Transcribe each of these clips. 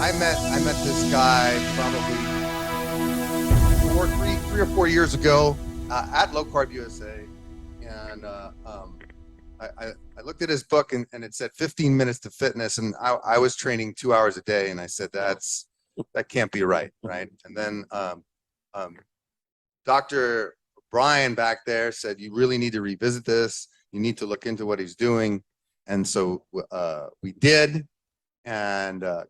I met this guy probably 3 or 4 years ago at LowCarbUSA, and I looked at his book and it said 15 minutes to fitness, and I was training 2 hours a day, and I said that can't be right. And then Dr. Brian back there said, you really need to revisit this. You need to look into what he's doing, and so we did. And a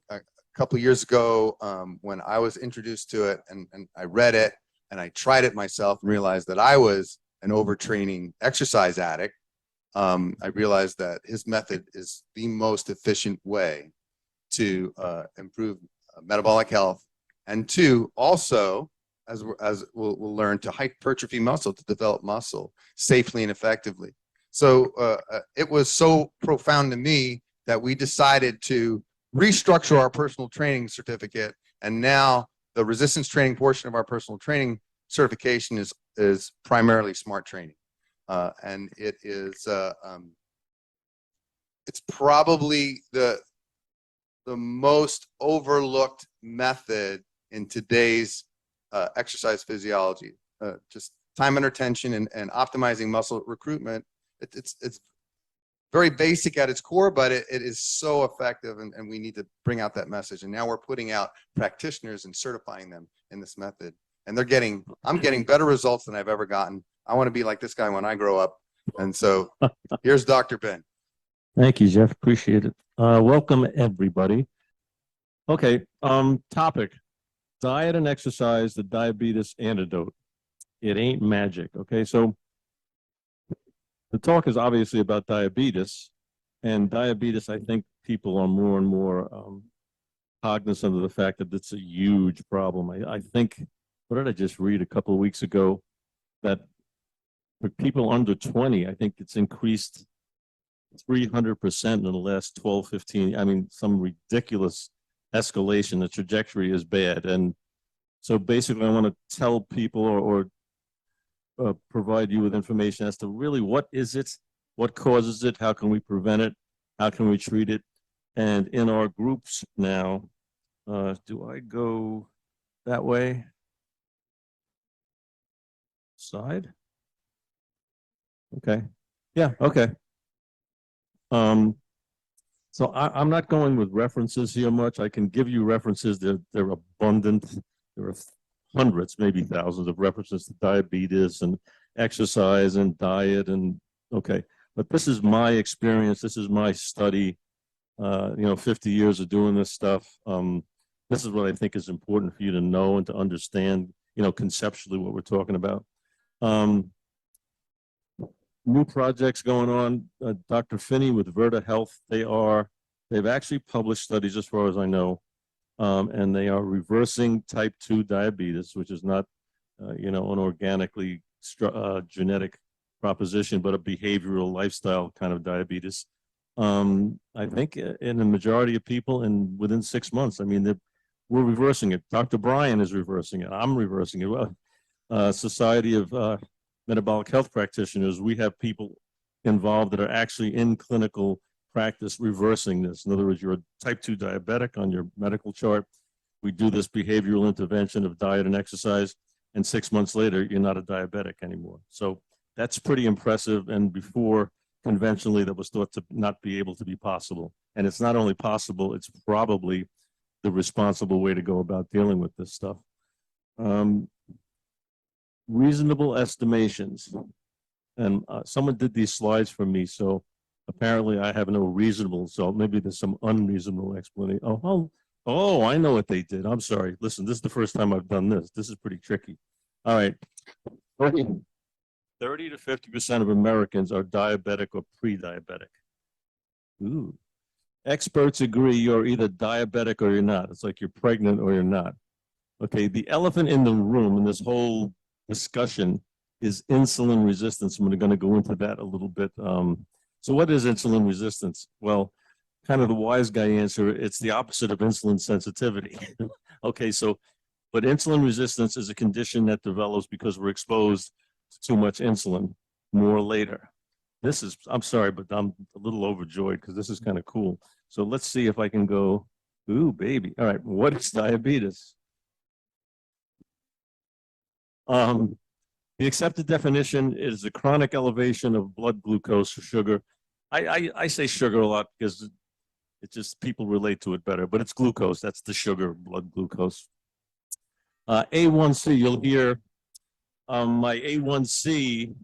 couple of years ago, when I was introduced to it and I read it and I tried it myself and realized that I was an overtraining exercise addict, I realized that his method is the most efficient way to improve metabolic health, and to also, as we'll learn, to hypertrophy muscle, to develop muscle safely and effectively. So it was so profound to me that we decided to restructure our personal training certificate, and now the resistance training portion of our personal training certification is primarily smart training, and it's probably the most overlooked method in today's exercise physiology. Just time under tension and optimizing muscle recruitment. It's very basic at its core, but it is so effective, and we need to bring out that message. And now we're putting out practitioners and certifying them in this method, and I'm getting better results than I've ever gotten. I want to be like this guy when I grow up. And so here's Dr. Ben. Thank you, Jeff. Appreciate it. Welcome, everybody. Okay, topic: diet and exercise, the diabetes antidote. It ain't magic. Okay, so the talk is obviously about diabetes, and diabetes, I think people are more and more cognizant of the fact that it's a huge problem. I think, what did I just read a couple of weeks ago? That for people under 20, I think it's increased 300% in the last 12, 15, I mean, some ridiculous escalation. The trajectory is bad. And so basically I want to tell people or provide you with information as to really what is it, what causes it, how can we prevent it, how can we treat it. And in our groups now, do I go that way? Side? Okay. Yeah, okay. So I'm not going with references here much. I can give you references. They're abundant. There are hundreds, maybe thousands of references to diabetes and exercise and diet, and okay. But this is my experience. This is my study. 50 years of doing this stuff. This is what I think is important for you to know and to understand, conceptually what we're talking about. New projects going on. Dr. Finney with Verta Health, they've actually published studies as far as I know, and they are reversing type 2 diabetes, which is not, an organically genetic proposition, but a behavioral lifestyle kind of diabetes. I think in the majority of people, and within 6 months, I mean, we're reversing it. Dr. Brian is reversing it. I'm reversing it. Well, Society of Metabolic Health Practitioners, we have people involved that are actually in clinical practice reversing this. In other words, you're a type 2 diabetic on your medical chart. We do this behavioral intervention of diet and exercise, and 6 months later, you're not a diabetic anymore. So that's pretty impressive. And before, conventionally, that was thought to not be able to be possible. And it's not only possible, it's probably the responsible way to go about dealing with this stuff. Reasonable estimations. And someone did these slides for me, so apparently I have no reasonable, so maybe there's some unreasonable explanation. Oh, I know what they did. I'm sorry. Listen, this is the first time I've done this. This is pretty tricky. All right. 30 to 50% of Americans are diabetic or pre-diabetic. Ooh. Experts agree you're either diabetic or you're not. It's like you're pregnant or you're not. Okay, the elephant in the room in this whole discussion is insulin resistance. I'm going to go into that a little bit. So what is insulin resistance? Well, kind of the wise guy answer, it's the opposite of insulin sensitivity. Okay, but insulin resistance is a condition that develops because we're exposed to too much insulin. More later. I'm sorry, but I'm a little overjoyed because this is kind of cool. So let's see if I can go Ooh, baby. All right. What is diabetes? The accepted definition is a chronic elevation of blood glucose or sugar. I say sugar a lot because it just people relate to it better, but it's glucose. That's the sugar, blood glucose. A1C, you'll hear my A1C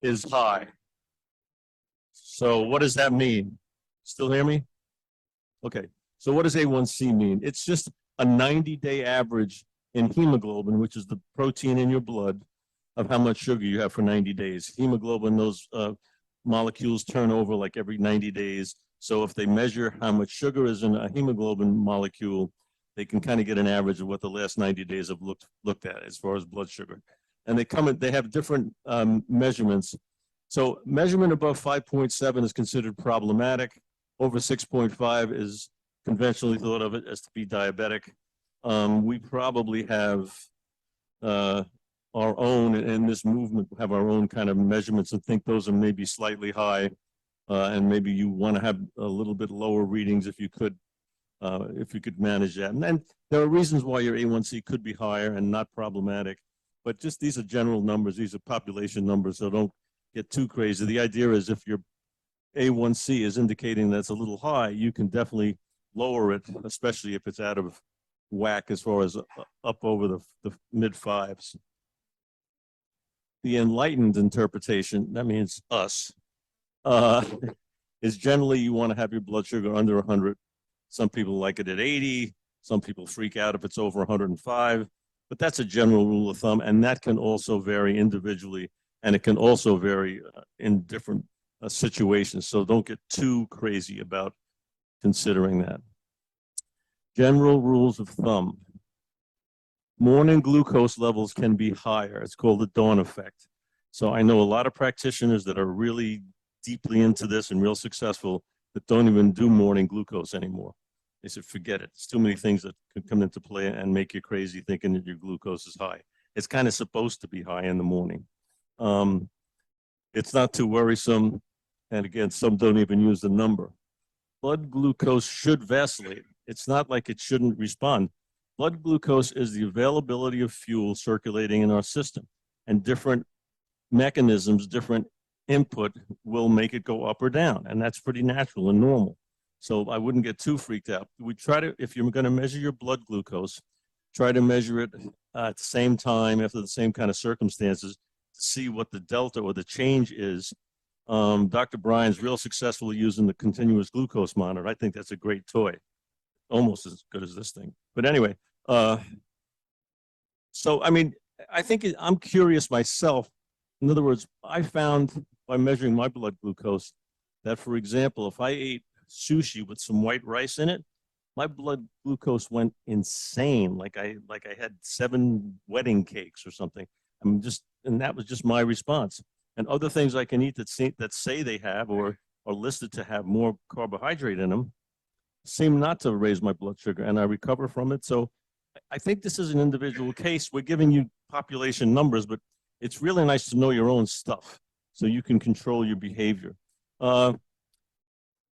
is high. So what does that mean? Still hear me? Okay. So what does A1C mean? It's just a 90-day average in hemoglobin, which is the protein in your blood, of how much sugar you have for 90 days. Hemoglobin, those molecules turn over like every 90 days. So if they measure how much sugar is in a hemoglobin molecule, they can kind of get an average of what the last 90 days have looked at as far as blood sugar. And they have different measurements. So measurement above 5.7 is considered problematic. Over 6.5 is conventionally thought of it as to be diabetic. We probably have our own, in this movement, have our own kind of measurements and think those are maybe slightly high. And maybe you want to have a little bit lower readings if you could manage that. And then there are reasons why your A1C could be higher and not problematic, but just these are general numbers. These are population numbers, so don't get too crazy. The idea is if your A1C is indicating that's a little high, you can definitely lower it, especially if it's out of whack as far as up over the mid fives. The enlightened interpretation, that means us, is generally you want to have your blood sugar under 100. Some people like it at 80. Some people freak out if it's over 105. But that's a general rule of thumb, and that can also vary individually, and it can also vary in different situations. So don't get too crazy about considering that. General rules of thumb. Morning glucose levels can be higher. It's called the dawn effect. So I know a lot of practitioners that are really deeply into this and real successful that don't even do morning glucose anymore. They said, forget it. There's too many things that could come into play and make you crazy thinking that your glucose is high. It's kind of supposed to be high in the morning. It's not too worrisome. And again, some don't even use the number. Blood glucose should vacillate. It's not like it shouldn't respond. Blood glucose is the availability of fuel circulating in our system, and different mechanisms, different input will make it go up or down, and that's pretty natural and normal. So I wouldn't get too freaked out. We try to, if you're going to measure your blood glucose, try to measure it at the same time after the same kind of circumstances to see what the delta or the change is. Dr. Brian's real successful using the continuous glucose monitor. I think that's a great toy, almost as good as this thing. But anyway, so I mean, I think I'm curious myself. In other words, I found by measuring my blood glucose that, for example, if I ate sushi with some white rice in it, my blood glucose went insane. Like I had 7 wedding cakes or something. And that was just my response. And other things I can eat that say they have or are listed to have more carbohydrate in them seem not to raise my blood sugar, and I recover from it. So I think this is an individual case. We're giving you population numbers, but it's really nice to know your own stuff so you can control your behavior.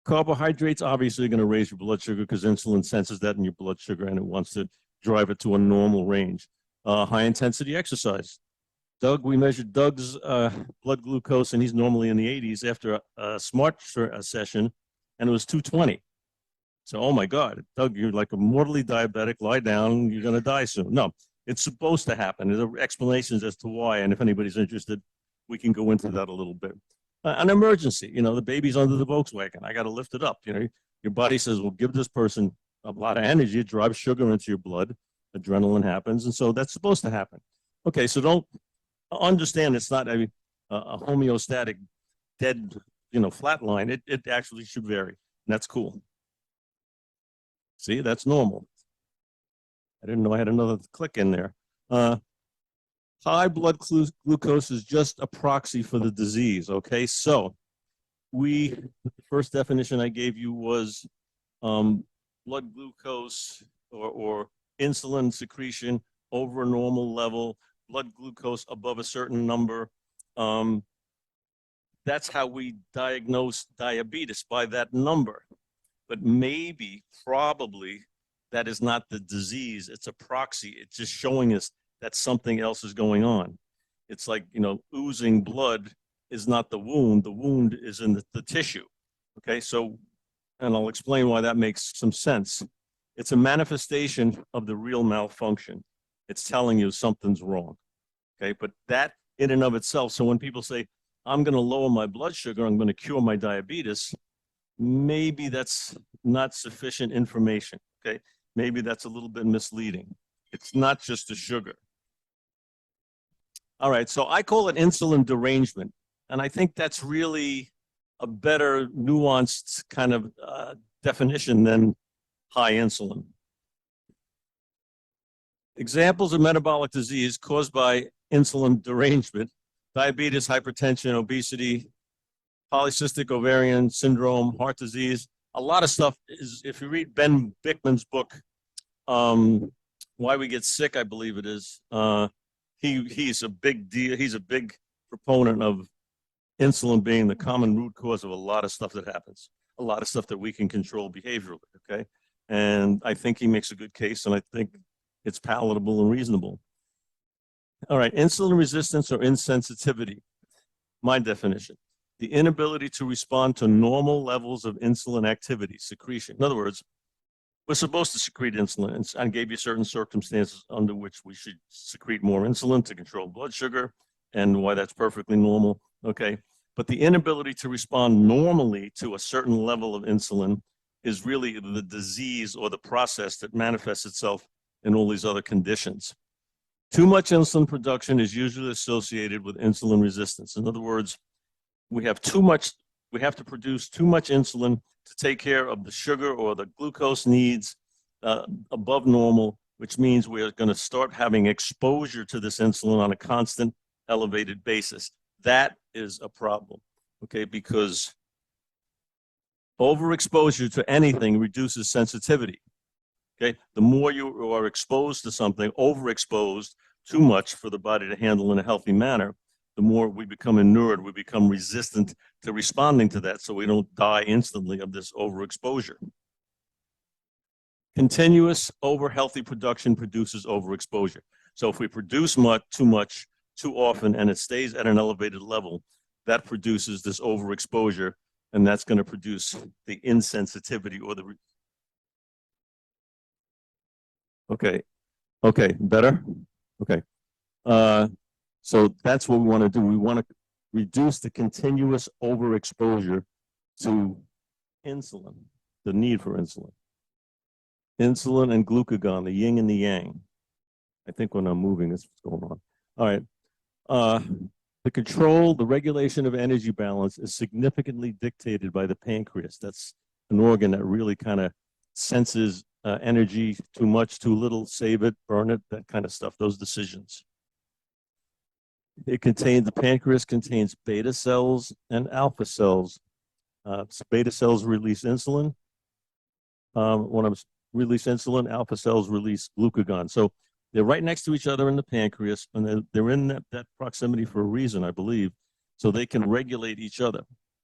Carbohydrates obviously are going to raise your blood sugar because insulin senses that in your blood sugar and it wants to drive it to a normal range. High intensity exercise. We measured Doug's blood glucose, and he's normally in the 80s after a smart session, and it was 220. So, oh my God, Doug, you're like a mortally diabetic, lie down, you're going to die soon. No, it's supposed to happen. There are explanations as to why, and if anybody's interested, we can go into that a little bit. An emergency, the baby's under the Volkswagen. I got to lift it up. Your body says, well, give this person a lot of energy, it drives sugar into your blood, adrenaline happens, and so that's supposed to happen. Okay, so don't understand it's not a homeostatic dead, flat line. It actually should vary, and that's cool. See, that's normal. I didn't know I had another click in there. High blood glucose is just a proxy for the disease, okay? So the first definition I gave you was blood glucose or insulin secretion over a normal level, blood glucose above a certain number. That's how we diagnose diabetes, by that number. but maybe, probably, that is not the disease. It's a proxy. It's just showing us that something else is going on. It's like, oozing blood is not the wound. The wound is in the tissue. Okay, so, and I'll explain why that makes some sense. It's a manifestation of the real malfunction. It's telling you something's wrong. Okay, but that in and of itself, so when people say, I'm going to lower my blood sugar, I'm going to cure my diabetes, maybe that's not sufficient information. Okay, maybe that's a little bit misleading. It's not just the sugar. All right, so I call it insulin derangement. And I think that's really a better nuanced kind of definition than high insulin. Examples of metabolic disease caused by insulin derangement: diabetes, hypertension, obesity, polycystic ovarian syndrome, heart disease. A lot of stuff is, if you read Ben Bickman's book, Why We Get Sick, I believe it is, he's a big deal. He's a big proponent of insulin being the common root cause of a lot of stuff that happens, a lot of stuff that we can control behaviorally, okay? And I think he makes a good case, and I think it's palatable and reasonable. All right, insulin resistance or insensitivity. My definition: the inability to respond to normal levels of insulin activity, secretion. In other words, we're supposed to secrete insulin, and I gave you certain circumstances under which we should secrete more insulin to control blood sugar, and why that's perfectly normal, okay? But the inability to respond normally to a certain level of insulin is really the disease or the process that manifests itself in all these other conditions. Too much insulin production is usually associated with insulin resistance. In other words, we have to produce too much insulin to take care of the sugar or the glucose needs above normal, which means we're going to start having exposure to this insulin on a constant elevated basis. That is a problem, okay, because overexposure to anything reduces sensitivity. Okay, the more you are exposed to something, overexposed, too much for the body to handle in a healthy manner, the more we become inured, we become resistant to responding to that, so we don't die instantly of this overexposure. Continuous over-healthy production produces overexposure. So if we produce too much, too often, and it stays at an elevated level, that produces this overexposure, and that's going to produce the insensitivity or the... Okay, better? Okay. So that's what we want to do. We want to reduce the continuous overexposure to insulin, the need for insulin. Insulin and glucagon, the yin and the yang. I think when I'm moving, that's what's going on. All right. The regulation of energy balance is significantly dictated by the pancreas. That's an organ that really kind of senses energy, too much, too little, save it, burn it, that kind of stuff, those decisions. The pancreas contains beta cells and alpha cells. Beta cells release insulin. When I release insulin, alpha cells release glucagon. So they're right next to each other in the pancreas, and they're in that proximity for a reason, I believe, so they can regulate each other.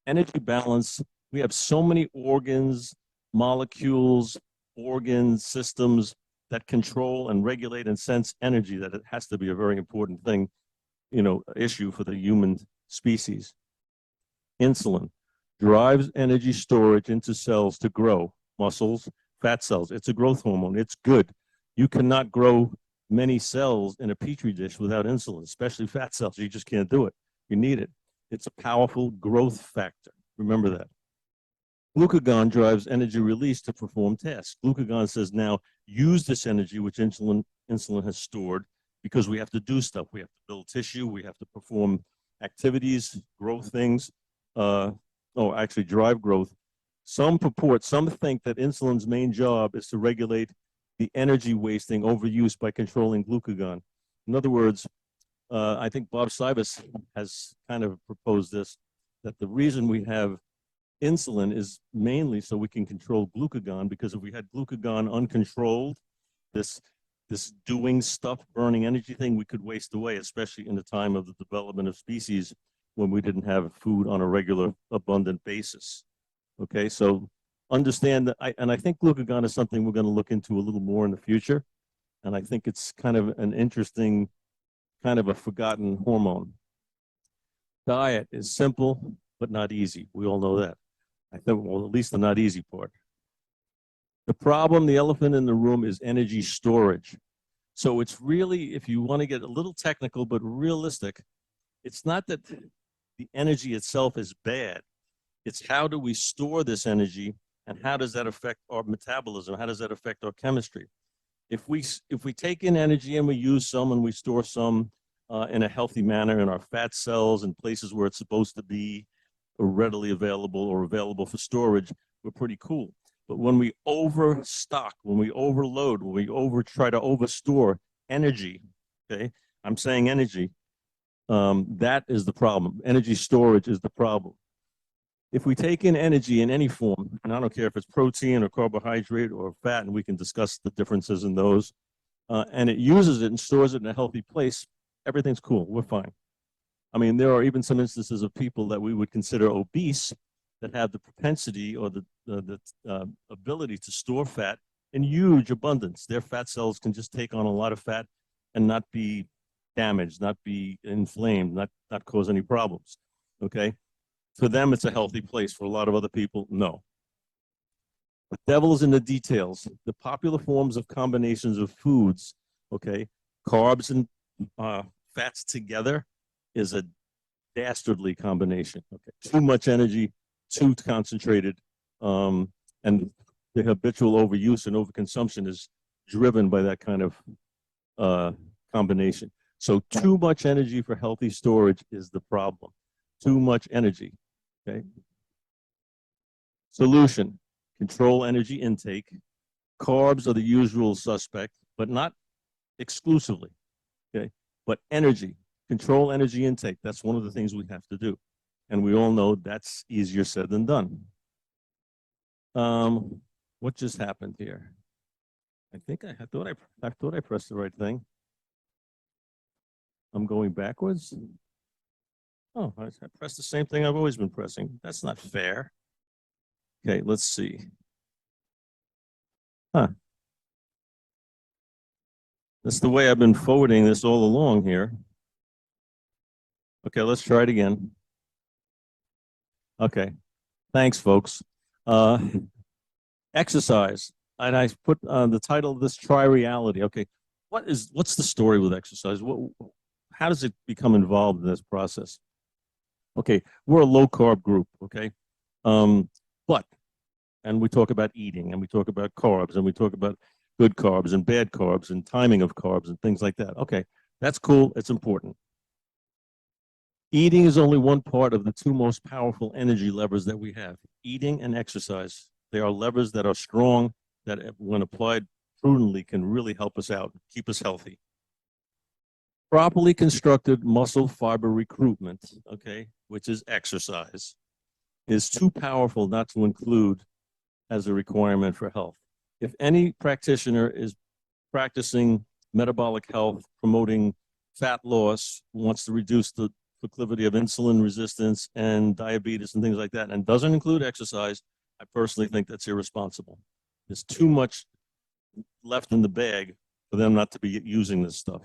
Energy balance, we have so many organs, molecules, organ systems that control and regulate and sense energy, that it has to be a very important thing, issue for the human species. Insulin drives energy storage into cells to grow muscles, fat cells. It's a growth hormone. It's good. You cannot grow many cells in a petri dish without insulin, especially fat cells. You just can't do it. You need it. It's a powerful growth factor. Remember that. Glucagon drives energy release to perform tasks. Glucagon says, now use this energy which insulin has stored, because we have to do stuff. We have to build tissue. We have to perform activities, grow things, actually drive growth. Some think that insulin's main job is to regulate the energy wasting overuse by controlling glucagon. In other words, I think Bob Sivas has kind of proposed this, that the reason we have insulin is mainly so we can control glucagon, because if we had glucagon uncontrolled, this doing stuff, burning energy thing, we could waste away, especially in the time of the development of species when we didn't have food on a regular, abundant basis. Okay, so understand that, and I think glucagon is something we're going to look into a little more in the future. And I think it's kind of an interesting, kind of a forgotten hormone. Diet is simple, but not easy. We all know that. I think, well, at least the not easy part. The problem, the elephant in the room, is energy storage. So it's really, if you want to get a little technical but realistic, it's not that the energy itself is bad. It's how do we store this energy, and how does that affect our metabolism? How does that affect our chemistry? If we take in energy and we use some and we store some in a healthy manner in our fat cells and places where it's supposed to be, or readily available or available for storage, we're pretty cool. But when we overstock, when we overload, when we try to overstore energy, okay, I'm saying energy, that is the problem. Energy storage is the problem. If we take in energy in any form, and I don't care if it's protein or carbohydrate or fat, and we can discuss the differences in those, and it uses it and stores it in a healthy place, everything's cool. We're fine. I mean, there are even some instances of people that we would consider obese that have the propensity or the ability to store fat in huge abundance. Their fat cells can just take on a lot of fat and not be damaged, not be inflamed, not cause any problems, okay? For them, it's a healthy place. For a lot of other people, no. The devil is in the details. The popular forms of combinations of foods, okay, carbs and fats together is a dastardly combination. Okay, too much energy, too concentrated, and the habitual overuse and overconsumption is driven by that kind of combination. So too much energy for healthy storage is the problem. Too much energy, okay? Solution, control energy intake. Carbs are the usual suspect, but not exclusively, okay? But energy, control energy intake, that's one of the things we have to do. And we all know that's easier said than done. What just happened here? I think I thought I pressed the right thing. I'm going backwards. Oh, I pressed the same thing I've always been pressing. That's not fair. Okay, let's see. Huh. That's the way I've been forwarding this all along here. Okay, let's try it again. Okay, thanks, folks. Exercise. And I put the title of this, Try Reality. Okay, what's the story with exercise? How does it become involved in this process? Okay, we're a low carb group, okay? And we talk about eating, and we talk about carbs, and we talk about good carbs and bad carbs and timing of carbs and things like that. Okay, that's cool, it's important. Eating is only one part of the two most powerful energy levers that we have, eating and exercise. They are levers that are strong, that when applied prudently can really help us out, keep us healthy. Properly constructed muscle fiber recruitment, okay, which is exercise, is too powerful not to include as a requirement for health. If any practitioner is practicing metabolic health, promoting fat loss, wants to reduce the proclivity of insulin resistance and diabetes and things like that, and doesn't include exercise, I personally think that's irresponsible. There's too much left in the bag for them not to be using this stuff.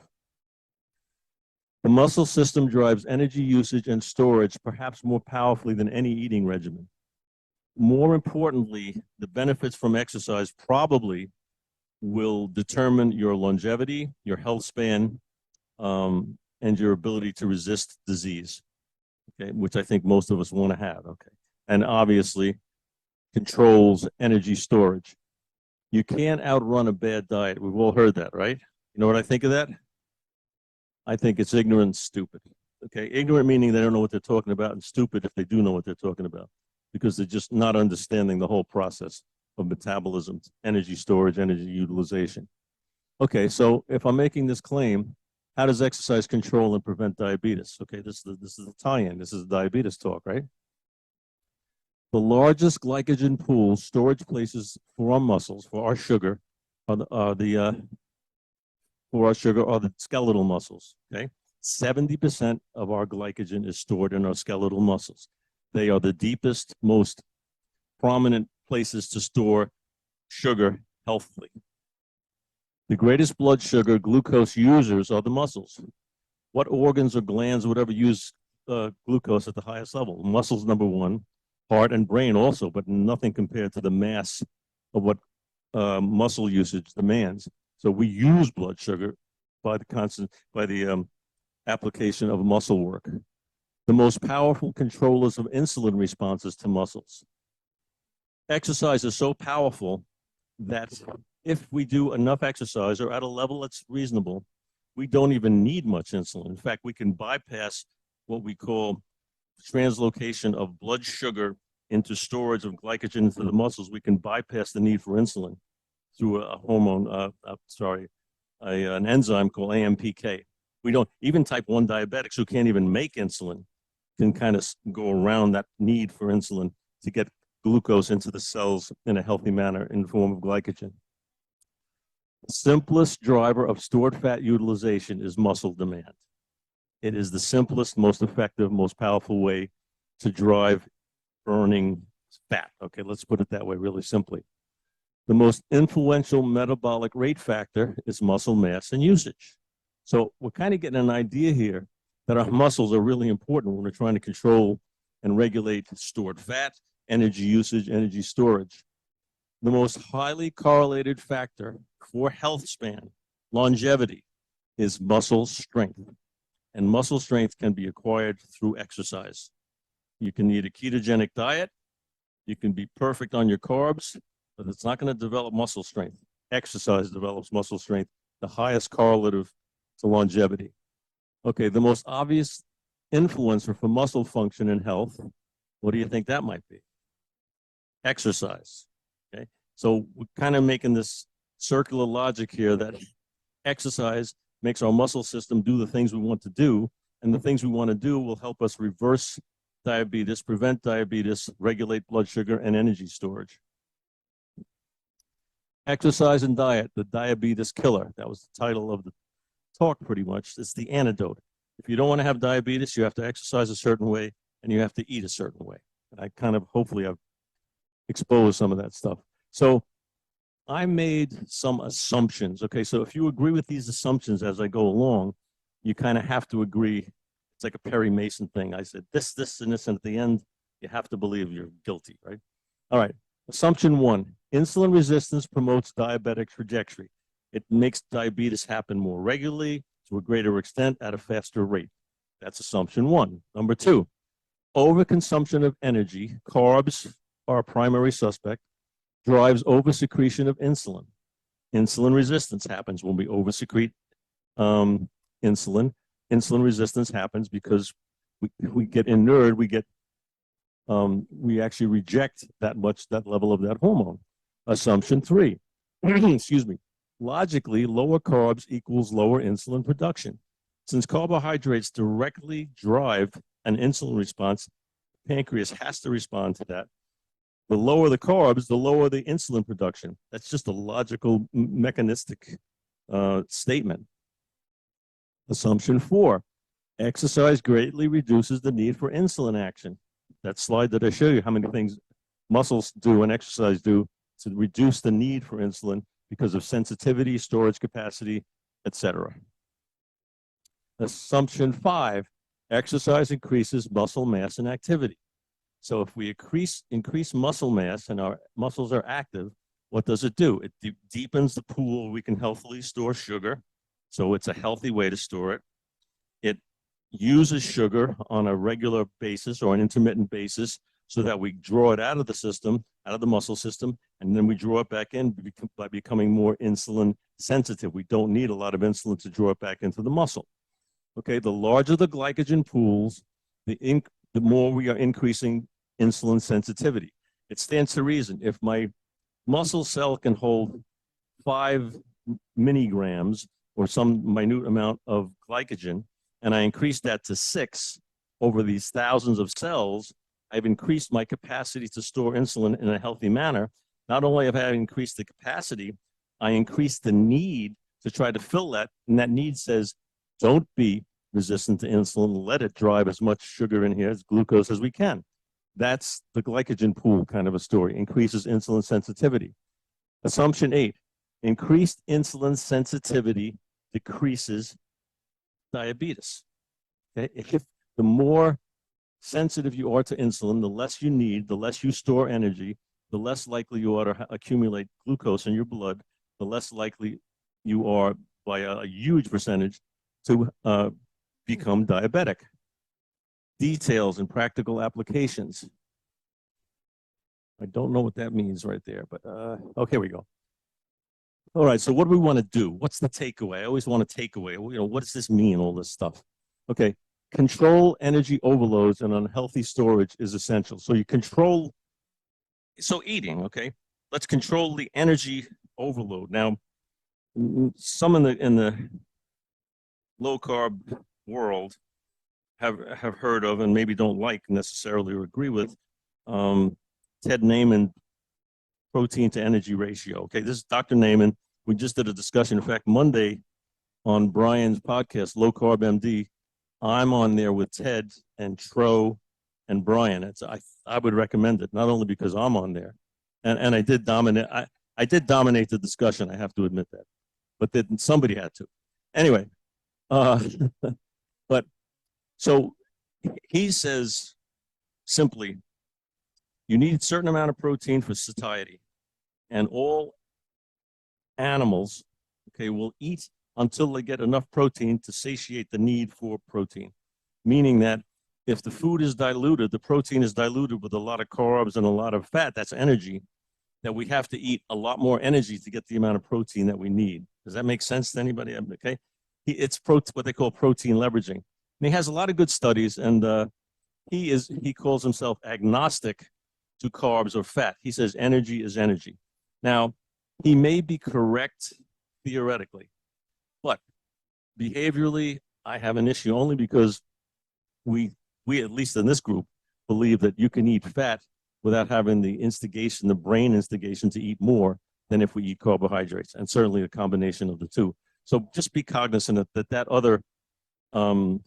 The muscle system drives energy usage and storage perhaps more powerfully than any eating regimen. More importantly, the benefits from exercise probably will determine your longevity, your health span, and your ability to resist disease, okay, which I think most of us want to have, okay. And obviously controls energy storage. You can't outrun a bad diet. We've all heard that, right? You know what I think of that? I think it's ignorant and stupid. Okay, ignorant meaning they don't know what they're talking about, and stupid if they do know what they're talking about, because they're just not understanding the whole process of metabolism, energy storage, energy utilization. Okay, so if I'm making this claim, how does exercise control and prevent diabetes? Okay, this is the tie-in. This is diabetes talk, right? The largest glycogen pools, storage places for our muscles, for our sugar, are the skeletal muscles, okay? 70% of our glycogen is stored in our skeletal muscles. They are the deepest, most prominent places to store sugar healthily. The greatest blood sugar glucose users are the muscles. What organs or glands would ever use glucose at the highest level? Muscles, number one, heart and brain also, but nothing compared to the mass of what muscle usage demands. So we use blood sugar by the application of muscle work. The most powerful controllers of insulin responses to muscles. Exercise is so powerful that if we do enough exercise or at a level that's reasonable, we don't even need much insulin. In fact, we can bypass what we call translocation of blood sugar into storage of glycogen into the muscles. We can bypass the need for insulin through a hormone, an enzyme called AMPK. We don't, even type 1 diabetics who can't even make insulin can kind of go around that need for insulin to get glucose into the cells in a healthy manner in the form of glycogen. The simplest driver of stored fat utilization is muscle demand. It is the simplest, most effective, most powerful way to drive burning fat. Okay, let's put it that way really simply. The most influential metabolic rate factor is muscle mass and usage. So we're kind of getting an idea here that our muscles are really important when we're trying to control and regulate stored fat, energy usage, energy storage. The most highly correlated factor for health span, longevity, is muscle strength. And muscle strength can be acquired through exercise. You can eat a ketogenic diet, you can be perfect on your carbs, but it's not going to develop muscle strength. Exercise develops muscle strength, the highest correlative to longevity. Okay, the most obvious influencer for muscle function and health, what do you think that might be? Exercise. Okay, so we're kind of making this circular logic here that exercise makes our muscle system do the things we want to do, and the things we want to do will help us reverse diabetes, prevent diabetes, regulate blood sugar and energy storage. Exercise and diet, the diabetes killer. That was the title of the talk pretty much. It's the antidote. If you don't want to have diabetes, you have to exercise a certain way and you have to eat a certain way. And I kind of, hopefully I've exposed some of that stuff. So I made some assumptions. Okay, so if you agree with these assumptions as I go along, you kind of have to agree. It's like a Perry Mason thing. I said this, and this, and at the end, you have to believe you're guilty, right? All right, assumption one, insulin resistance promotes diabetic trajectory. It makes diabetes happen more regularly, to a greater extent, at a faster rate. That's assumption one. Number two, overconsumption of energy, carbs are a primary suspect, drives oversecretion of insulin. Insulin resistance happens when we oversecrete insulin. Insulin resistance happens because we get inured, we actually reject that level of that hormone. Assumption three, excuse me, logically, lower carbs equals lower insulin production. Since carbohydrates directly drive an insulin response, the pancreas has to respond to that. The lower the carbs, the lower the insulin production. That's just a logical, mechanistic statement. Assumption four, exercise greatly reduces the need for insulin action. That slide that I show you, how many things muscles do and exercise do to reduce the need for insulin because of sensitivity, storage capacity, etc. Assumption five, exercise increases muscle mass and activity. So if we increase muscle mass and our muscles are active, what does it do? It deepens the pool we can healthily store sugar. So it's a healthy way to store it. It uses sugar on a regular basis or an intermittent basis so that we draw it out of the system, out of the muscle system, and then we draw it back in by becoming more insulin sensitive. We don't need a lot of insulin to draw it back into the muscle. Okay, the larger the glycogen pools, the more we are increasing insulin sensitivity. It stands to reason. If my muscle cell can hold 5 milligrams or some minute amount of glycogen, and I increase that to 6 over these thousands of cells, I've increased my capacity to store insulin in a healthy manner. Not only have I increased the capacity, I increased the need to try to fill that, and that need says, don't be resistant to insulin, let it drive as much sugar in here as glucose as we can. That's the glycogen pool kind of a story, increases insulin sensitivity. Assumption 8, increased insulin sensitivity decreases diabetes. Okay? If the more sensitive you are to insulin, the less you need, the less you store energy, the less likely you are to accumulate glucose in your blood, the less likely you are by a huge percentage to become diabetic. Details and practical applications. I don't know what that means right there, but okay, here we go. All right, so what do we want to do? What's the takeaway? I always want a takeaway. You know, what does this mean, all this stuff? Okay, control energy overloads and unhealthy storage is essential. So you control, so eating, okay? Let's control the energy overload. Now, some in the low carb world have heard of and maybe don't like necessarily or agree with Ted Naiman protein to energy ratio. Okay, this is Dr. Naiman. We just did a discussion. In fact, Monday on Brian's podcast, Low Carb MD, I'm on there with Ted and Tro and Brian. I would recommend it, not only because I'm on there, and I did dominate. I did dominate the discussion. I have to admit that, but then somebody had to. Anyway, but so he says simply, you need a certain amount of protein for satiety, and all animals, okay, will eat until they get enough protein to satiate the need for protein. Meaning that if the food is diluted, the protein is diluted with a lot of carbs and a lot of fat, that's energy, that we have to eat a lot more energy to get the amount of protein that we need. Does that make sense to anybody? Okay, it's what they call protein leveraging. And he has a lot of good studies, and he calls himself agnostic to carbs or fat. He says energy is energy. Now, he may be correct theoretically, but behaviorally, I have an issue only because we at least in this group, believe that you can eat fat without having the instigation, the brain instigation to eat more than if we eat carbohydrates, and certainly a combination of the two. So just be cognizant that other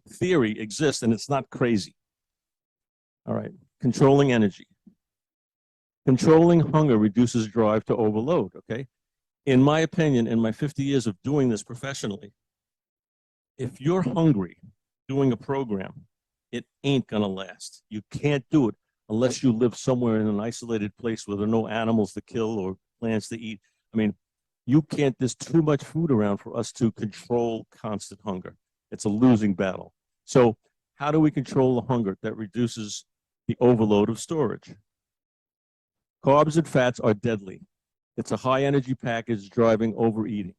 theory exists, and it's not crazy. All right, controlling energy. Controlling hunger reduces drive to overload, okay? In my opinion, in my 50 years of doing this professionally, if you're hungry doing a program, it ain't gonna last. You can't do it unless you live somewhere in an isolated place where there are no animals to kill or plants to eat. I mean, you can't, there's too much food around for us to control constant hunger. It's a losing battle. So how do we control the hunger that reduces the overload of storage? Carbs and fats are deadly. It's a high energy package driving overeating.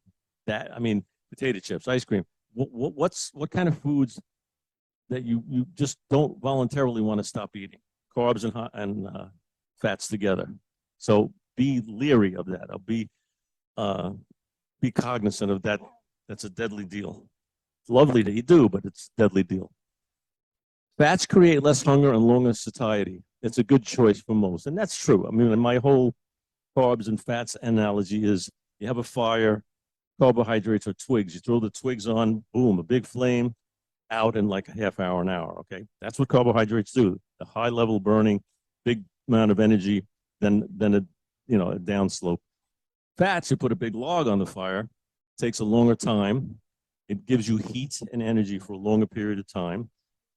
That, I mean, potato chips, ice cream. What kind of foods that you just don't voluntarily want to stop eating? Carbs and fats together. So be leery of that. Be cognizant of that. That's a deadly deal. It's lovely that you do, but it's a deadly deal. Fats create less hunger and longer satiety. It's a good choice for most, and that's true. I mean, my whole carbs and fats analogy is you have a fire, carbohydrates are twigs. You throw the twigs on, boom, a big flame, out in like a half hour, an hour, okay? That's what carbohydrates do. The high level burning, big amount of energy, then a downslope. Fats, you put a big log on the fire, takes a longer time. It gives you heat and energy for a longer period of time.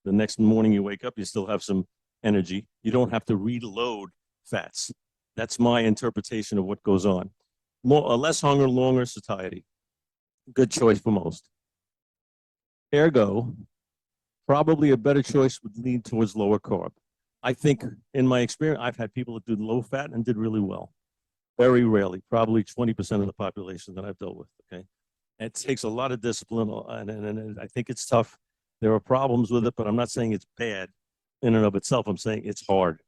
The next morning you wake up, you still have some energy. You don't have to reload fats. That's my interpretation of what goes on. Less hunger, longer satiety. Good choice for most. Ergo, probably a better choice would lean towards lower carb. I think in my experience, I've had people that did low fat and did really well. Very rarely, probably 20% of the population that I've dealt with, okay? It takes a lot of discipline, and I think it's tough. There are problems with it, but I'm not saying it's bad in and of itself. I'm saying it's hard.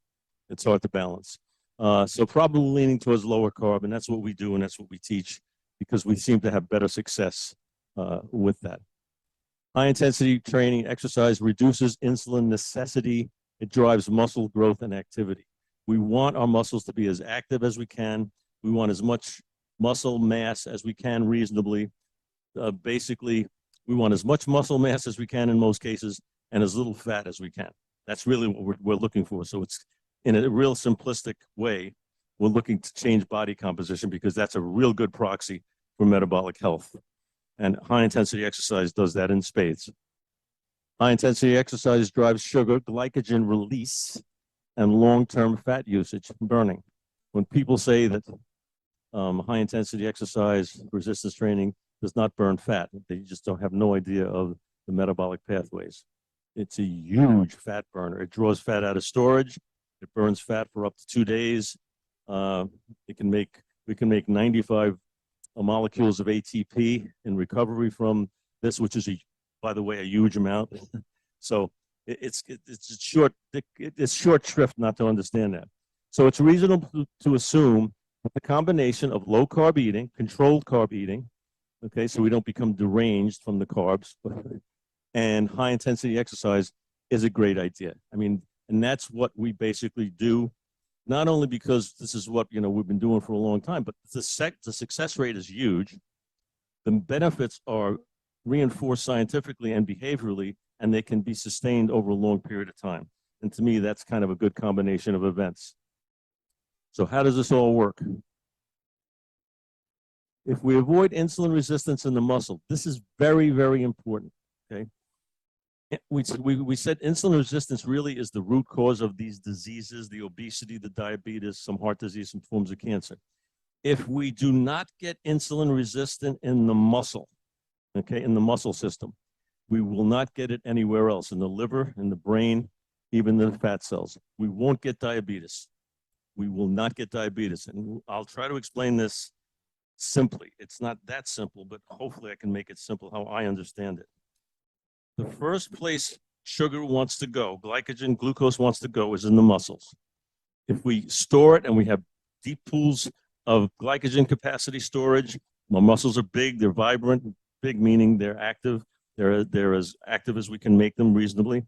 It's hard to balance. So probably leaning towards lower carb, and that's what we do and that's what we teach because we seem to have better success with that. High intensity training, exercise reduces insulin necessity. It drives muscle growth and activity. We want our muscles to be as active as we can. We want as much muscle mass as we can reasonably. Basically, we want as much muscle mass as we can in most cases and as little fat as we can. That's really what we're looking for. So in a real simplistic way, we're looking to change body composition because that's a real good proxy for metabolic health. And high intensity exercise does that in spades. High intensity exercise drives sugar, glycogen release, and long-term fat usage burning. When people say that high intensity exercise, resistance training does not burn fat, they just don't have no idea of the metabolic pathways. It's a huge fat burner. It draws fat out of storage. It burns fat for up to 2 days. We can make 95 molecules of ATP in recovery from this, which is, by the way, a huge amount. So it's short shrift not to understand that. So it's reasonable to assume that the combination of low carb eating, controlled carb eating, okay, so we don't become deranged from the carbs, and high intensity exercise is a great idea. I mean, and that's what we basically do, not only because this is what, we've been doing for a long time, but the success rate is huge. The benefits are reinforced scientifically and behaviorally, and they can be sustained over a long period of time. And to me, that's kind of a good combination of events. So how does this all work? If we avoid insulin resistance in the muscle, this is very, very important, okay? We said insulin resistance really is the root cause of these diseases, the obesity, the diabetes, some heart disease, some forms of cancer. If we do not get insulin resistant in the muscle, okay, in the muscle system, we will not get it anywhere else, in the liver, in the brain, even in the fat cells. We won't get diabetes. We will not get diabetes. And I'll try to explain this simply. It's not that simple, but hopefully I can make it simple how I understand it. The first place sugar wants to go, glycogen, glucose wants to go, is in the muscles. If we store it and we have deep pools of glycogen capacity storage, our muscles are big, they're vibrant, big meaning they're active, they're as active as we can make them reasonably,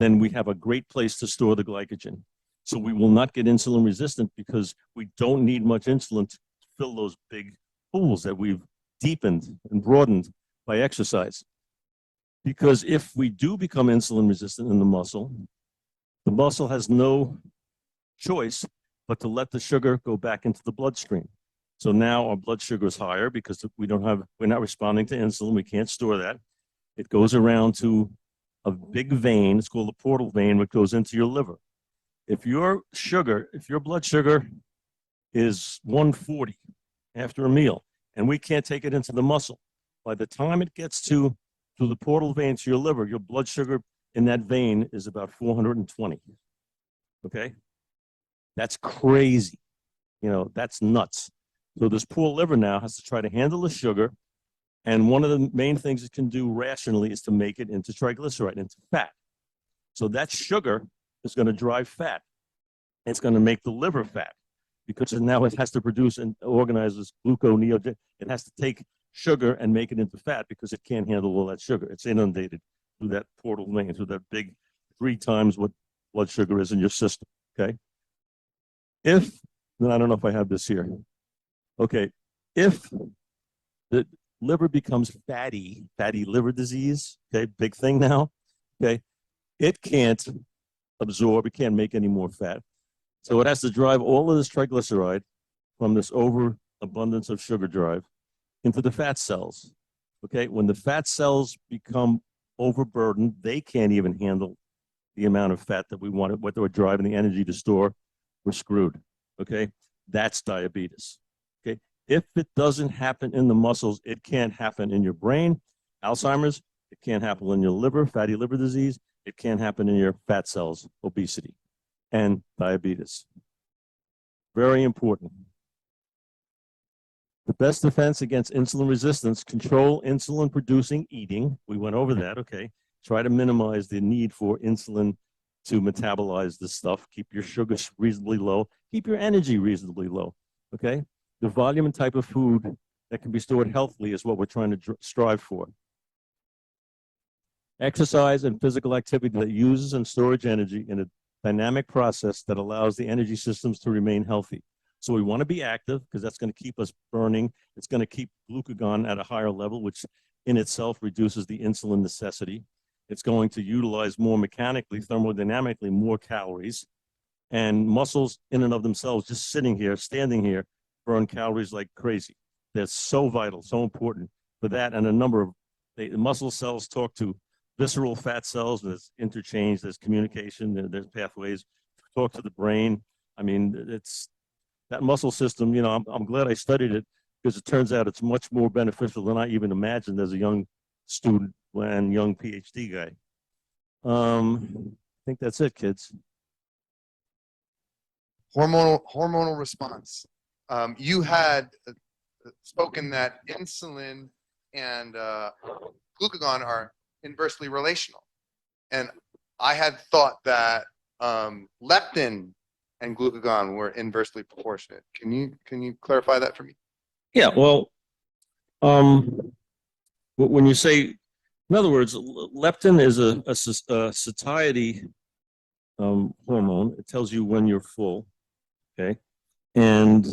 then we have a great place to store the glycogen. So we will not get insulin resistant because we don't need much insulin to fill those big pools that we've deepened and broadened by exercise. Because if we do become insulin resistant in the muscle has no choice but to let the sugar go back into the bloodstream. So now our blood sugar is higher because we're not responding to insulin. We can't store that. It goes around to a big vein. It's called the portal vein, which goes into your liver. If your blood sugar is 140 after a meal, and we can't take it into the muscle, by the time it gets to the portal vein to your liver, your blood sugar in that vein is about 420. Okay? That's crazy. That's nuts. So this poor liver now has to try to handle the sugar. And one of the main things it can do rationally is to make it into triglyceride, into fat. So that sugar is going to drive fat. It's going to make the liver fat because now it has to produce and organize this gluconeogenesis. It has to take sugar and make it into fat because it can't handle all that sugar. It's inundated through that portal vein, through that big 3 times what blood sugar is in your system, okay? I don't know if I have this here. Okay, if the liver becomes fatty liver disease, okay, big thing now, okay, it can't absorb, it can't make any more fat. So it has to drive all of this triglyceride from this overabundance of sugar drive into the fat cells. Okay, when the fat cells become overburdened, they can't even handle the amount of fat that we want, what they're driving the energy to store. We're screwed. Okay, that's diabetes. Okay, if it doesn't happen in the muscles, it can't happen in your brain. Alzheimer's, it can't happen in your liver, fatty liver disease. It can't happen in your fat cells, obesity, and diabetes. Very important. The best defense against insulin resistance, control insulin producing eating. We went over that, okay. Try to minimize the need for insulin to metabolize this stuff. Keep your sugars reasonably low. Keep your energy reasonably low, okay. The volume and type of food that can be stored healthily is what we're trying to strive for. Exercise and physical activity that uses and stores energy in a dynamic process that allows the energy systems to remain healthy. So we want to be active because that's going to keep us burning. It's going to keep glucagon at a higher level, which in itself reduces the insulin necessity. It's going to utilize more mechanically, thermodynamically, more calories. And muscles in and of themselves, just sitting here, standing here, burn calories like crazy. They're so vital, so important for that. And a number of the muscle cells talk to visceral fat cells. There's interchange, there's communication, there's pathways, talk to the brain. I mean, it's that muscle system, you know, I'm glad I studied it because it turns out it's much more beneficial than I even imagined as a young student and young PhD guy. I think that's it, kids. Hormonal response. You had spoken that insulin and glucagon are inversely relational, and I had thought that leptin and glucagon were inversely proportionate. Can you clarify that for me? Yeah, well, when you say, in other words, leptin is a satiety hormone. It tells you when you're full, okay? And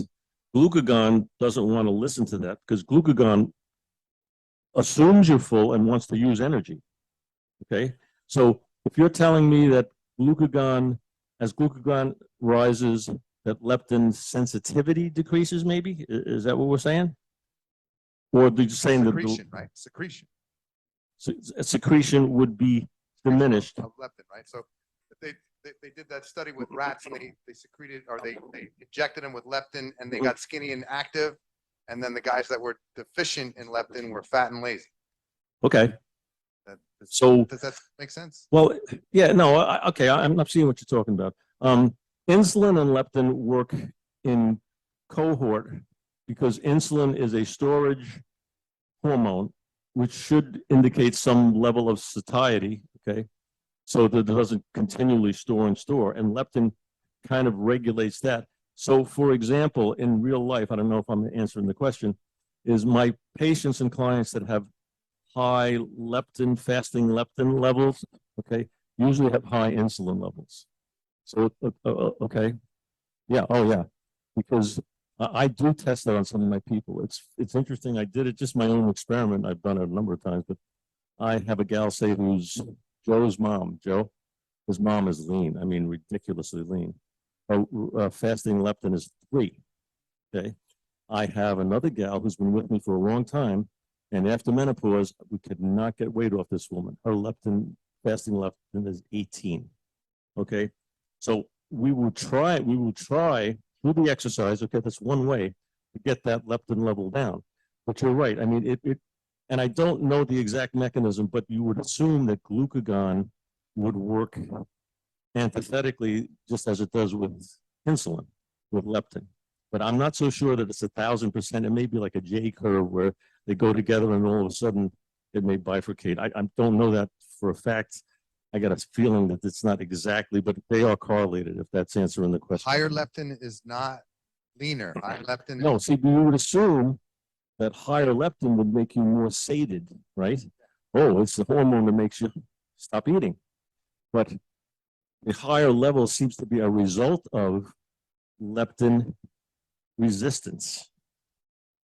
glucagon doesn't want to listen to that because glucagon assumes you're full and wants to use energy, okay? So if you're telling me that as glucagon rises, that leptin sensitivity decreases, maybe? Is that what we're saying? Or are you saying secretion, right? Secretion. Secretion would be diminished. Of leptin, right? So they did that study with rats, and they secreted, or they injected them with leptin, and they got skinny and active, and then the guys that were deficient in leptin were fat and lazy. Okay. So does that make sense? Well, yeah, no, okay, I'm not seeing what you're talking about. Insulin and leptin work in cohort because insulin is a storage hormone, which should indicate some level of satiety, okay? So that it doesn't continually store and store, and leptin kind of regulates that. So for example, in real life, I don't know if I'm answering the question, is my patients and clients that have high leptin, fasting leptin levels, okay, usually have high insulin levels. So, okay, yeah, oh yeah, because I do test that on some of my people. It's interesting. I did it just my own experiment. I've done it a number of times, but I have a gal say who's Joe's mom. Joe, his mom is lean. I mean, ridiculously lean. Her fasting leptin is 3. Okay, I have another gal who's been with me for a long time, and after menopause, we could not get weight off this woman. Her fasting leptin is 18. Okay, so we will try through the exercise. Okay, that's one way to get that leptin level down. But you're right. I mean, and I don't know the exact mechanism, but you would assume that glucagon would work antithetically, just as it does with insulin, with leptin. But I'm not so sure that it's 1,000%. It may be like a J curve where they go together and all of a sudden it may bifurcate. I don't know that for a fact. I got a feeling that it's not exactly, but they are correlated, if that's answering the question. Higher leptin is not leaner. Higher leptin. No, see, we would assume that higher leptin would make you more sated, right? Oh, it's the hormone that makes you stop eating. But the higher level seems to be a result of leptin resistance.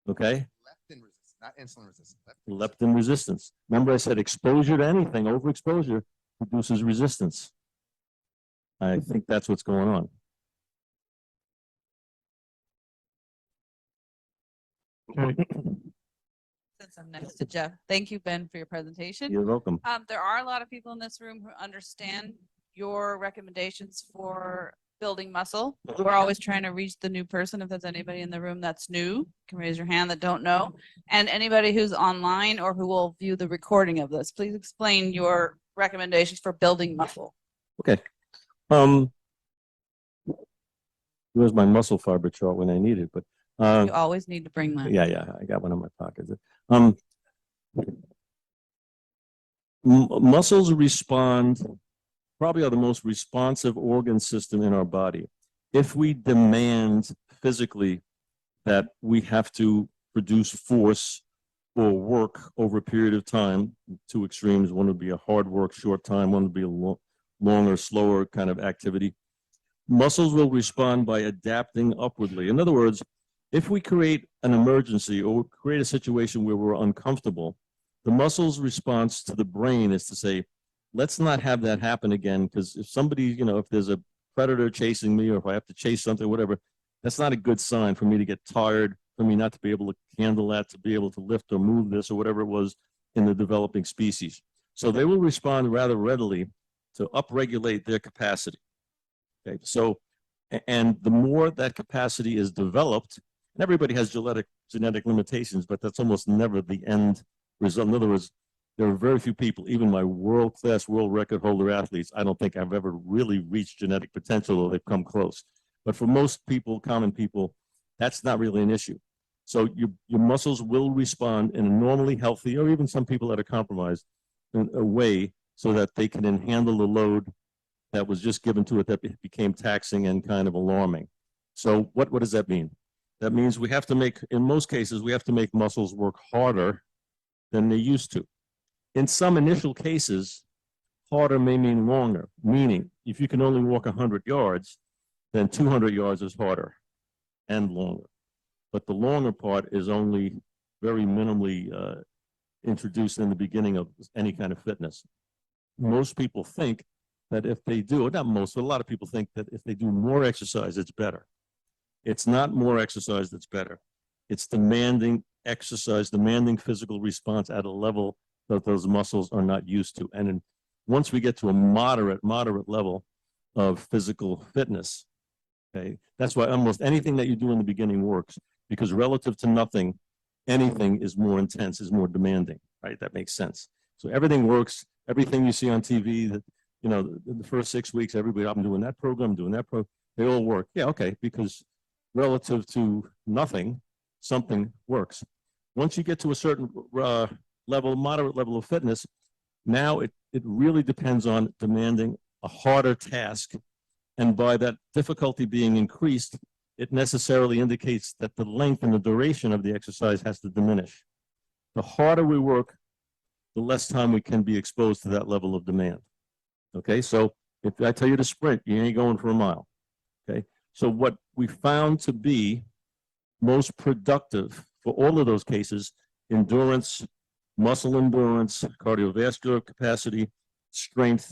Okay? Leptin resistance, not insulin resistance. Leptin resistance. Remember I said exposure to anything, overexposure produces resistance. I think that's what's going on. Since I'm next to Jeff, thank you, Ben, for your presentation. You're welcome. There are a lot of people in this room who understand your recommendations for building muscle. We're always trying to reach the new person. If there's anybody in the room that's new, you can raise your hand that don't know. And anybody who's online or who will view the recording of this, please explain your recommendations for building muscle. Okay. Where's my muscle fiber chart when I need it? But You always need to bring that. yeah, I got one in my pocket. Muscles respond, probably are the most responsive organ system in our body. If we demand physically that we have to produce force or work over a period of time, 2 extremes, one would be a hard work, short time, one would be a longer, slower kind of activity. Muscles will respond by adapting upwardly. In other words, if we create an emergency or create a situation where we're uncomfortable, the muscles' response to the brain is to say, let's not have that happen again, because if somebody, if there's a predator chasing me, or if I have to chase something, whatever, that's not a good sign for me to get tired, for me not to be able to handle that, to be able to lift or move this or whatever it was in the developing species. So they will respond rather readily to upregulate their capacity. Okay, so, and the more that capacity is developed, and everybody has genetic limitations, but that's almost never the end result. In other words, there are very few people, even my world-class world record holder athletes, I don't think I've ever really reached genetic potential, or they've come close. But for most people, common people, that's not really an issue. So your muscles will respond in a normally healthy, or even some people that are compromised, in a way so that they can handle the load that was just given to it that became taxing and kind of alarming. So what does that mean? That means we have to make, in most cases, we have to make muscles work harder than they used to. In some initial cases, harder may mean longer, meaning if you can only walk 100 yards, then 200 yards is harder and longer. But the longer part is only very minimally introduced in the beginning of any kind of fitness. Most people think that if they do, or not most, but a lot of people think that if they do more exercise, it's better. It's not more exercise that's better. It's demanding exercise, demanding physical response at a level that those muscles are not used to. And once we get to a moderate level of physical fitness, okay, that's why almost anything that you do in the beginning works, because relative to nothing, anything is more intense, is more demanding, right? That makes sense. So everything works. Everything you see on TV, that, you know, the first 6 weeks, everybody, I'm doing that program, doing that program, they all work. Yeah, okay, because relative to nothing, something works. Once you get to a certain level, moderate level of fitness, now it really depends on demanding a harder task. And by that difficulty being increased, it necessarily indicates that the length and the duration of the exercise has to diminish. The harder we work, the less time we can be exposed to that level of demand. Okay, so if I tell you to sprint, you ain't going for a mile. Okay, so what we found to be most productive for all of those cases, endurance, muscle endurance, cardiovascular capacity, strength,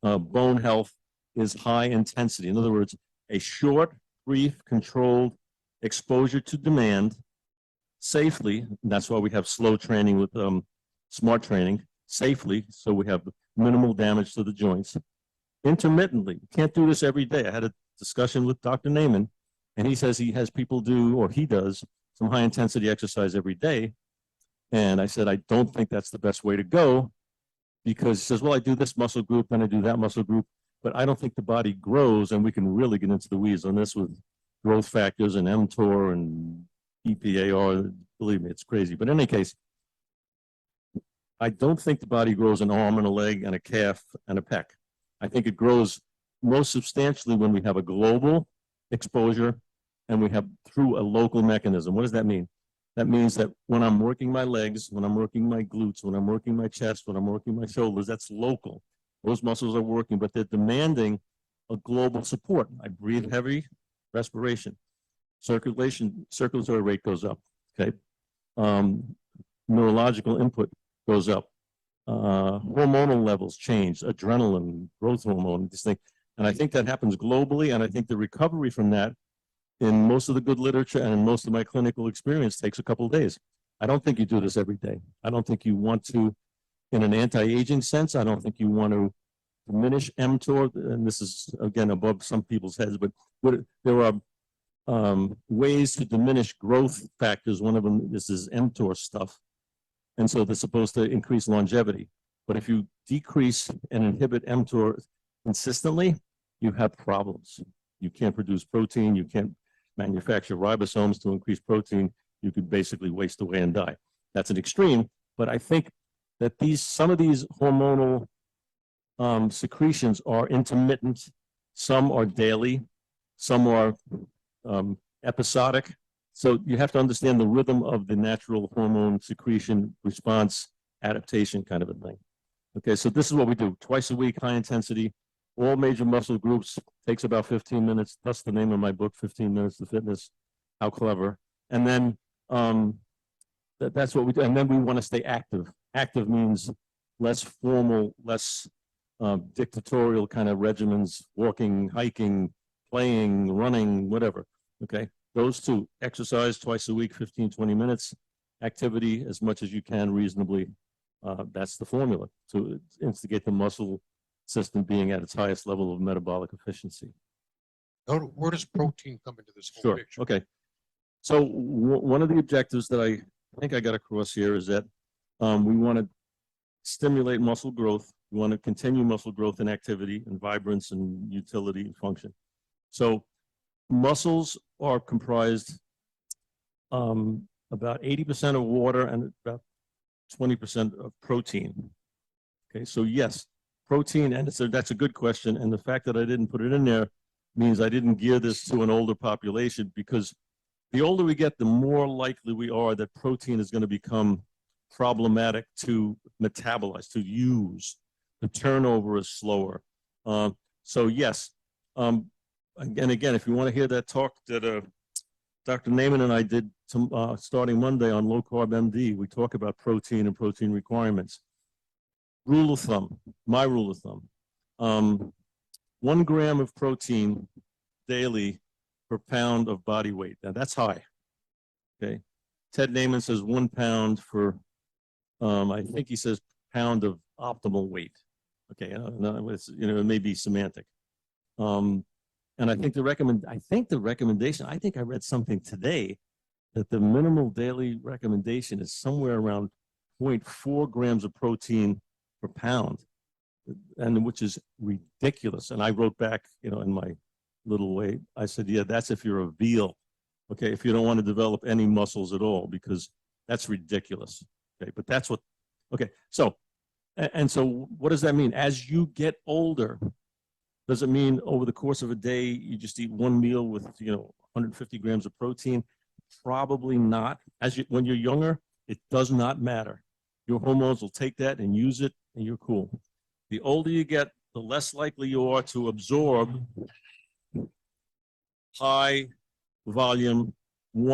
bone health, is high intensity. In other words, a short, brief, controlled exposure to demand safely. And that's why we have slow training with smart training, safely, so we have minimal damage to the joints. Intermittently, you can't do this every day. I had a discussion with Dr. Naiman, and he says he has people do, or he does, some high intensity exercise every day. And I said, I don't think that's the best way to go, because he says, well, I do this muscle group, and I do that muscle group, but I don't think the body grows, and we can really get into the weeds on this with growth factors and mTOR and EPAR. Believe me, it's crazy. But in any case, I don't think the body grows an arm and a leg and a calf and a pec. I think it grows most substantially when we have a global exposure and we have through a local mechanism. What does that mean? That means that when I'm working my legs, when I'm working my glutes, when I'm working my chest, when I'm working my shoulders, that's local. Those muscles are working, but they're demanding a global support. I breathe heavy, respiration, circulatory rate goes up, okay? Neurological input goes up. Hormonal levels change, adrenaline, growth hormone, this thing. And I think that happens globally, and I think the recovery from that in most of the good literature and in most of my clinical experience takes a couple of days. I don't think you do this every day. I don't think you want to, in an anti-aging sense, I don't think you want to diminish mTOR, and this is, again, above some people's heads, but there are ways to diminish growth factors. One of them, this is mTOR stuff. And so they're supposed to increase longevity. But if you decrease and inhibit mTOR consistently, you have problems. You can't produce protein. You can't manufacture ribosomes to increase protein. You could basically waste away and die. That's an extreme, but I think that some of these hormonal secretions are intermittent. Some are daily. Some are episodic. So you have to understand the rhythm of the natural hormone secretion response adaptation kind of a thing. Okay, so this is what we do. Twice a week, high intensity, all major muscle groups, takes about 15 minutes. That's the name of my book, 15 Minutes to Fitness. How clever. And then that's what we do. And then we want to stay active. Active means less formal, less dictatorial kind of regimens, walking, hiking, playing, running, whatever. Okay. Those two, exercise twice a week, 15, 20 minutes, activity as much as you can reasonably. That's the formula to instigate the muscle system being at its highest level of metabolic efficiency. Where does protein come into this whole Sure. picture? Okay. So one of the objectives that I think I got across here is that we want to stimulate muscle growth. We want to continue muscle growth and activity and vibrance and utility and function. So muscles are comprised about 80% of water and about 20% of protein. Okay, so yes, protein, and that's a good question. And the fact that I didn't put it in there means I didn't gear this to an older population, because the older we get, the more likely we are that protein is going to become problematic to metabolize, to use. The turnover is slower. So yes, and again, if you want to hear that talk that Dr. Naiman and I did starting Monday on Low Carb MD, we talk about protein and protein requirements. Rule of thumb, my rule of thumb, 1 gram of protein daily per pound of body weight. Now that's high. Okay. Ted Naiman says 1 pound for, I think he says pound of optimal weight. Okay, it may be semantic. And I think the recommendation, I think I read something today that the minimal daily recommendation is somewhere around 0.4 grams of protein per pound, and which is ridiculous. And I wrote back, in my little way, I said, yeah, that's if you're a veal. Okay, if you don't want to develop any muscles at all, because that's ridiculous. Okay, but that's what, okay, so, and so what does that mean? As you get older, does it mean over the course of a day, you just eat one meal with, 150 grams of protein? Probably not. When you're younger, it does not matter. Your hormones will take that and use it, and you're cool. The older you get, the less likely you are to absorb high volume,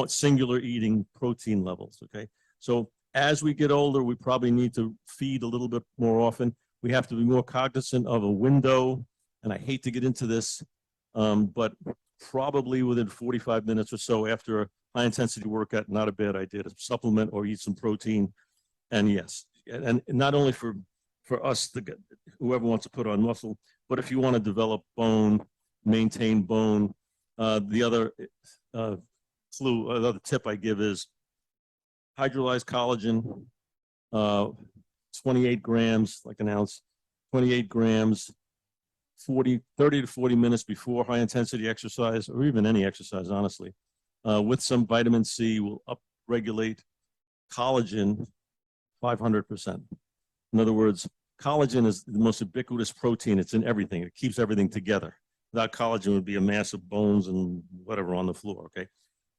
singular eating protein levels, okay? So as we get older, we probably need to feed a little bit more often. We have to be more cognizant of a window, and I hate to get into this, but probably within 45 minutes or so after a high intensity workout, not a bad idea to supplement or eat some protein. And yes, and not only for us, whoever wants to put on muscle, but if you want to develop bone, maintain bone. The other another tip I give is hydrolyzed collagen, 28 grams, like an ounce, 28 grams, 30 to 40 minutes before high intensity exercise, or even any exercise, honestly, with some vitamin C will upregulate collagen 500%. In other words, collagen is the most ubiquitous protein. It's in everything. It keeps everything together. Without collagen, it would be a mass of bones and whatever on the floor, okay?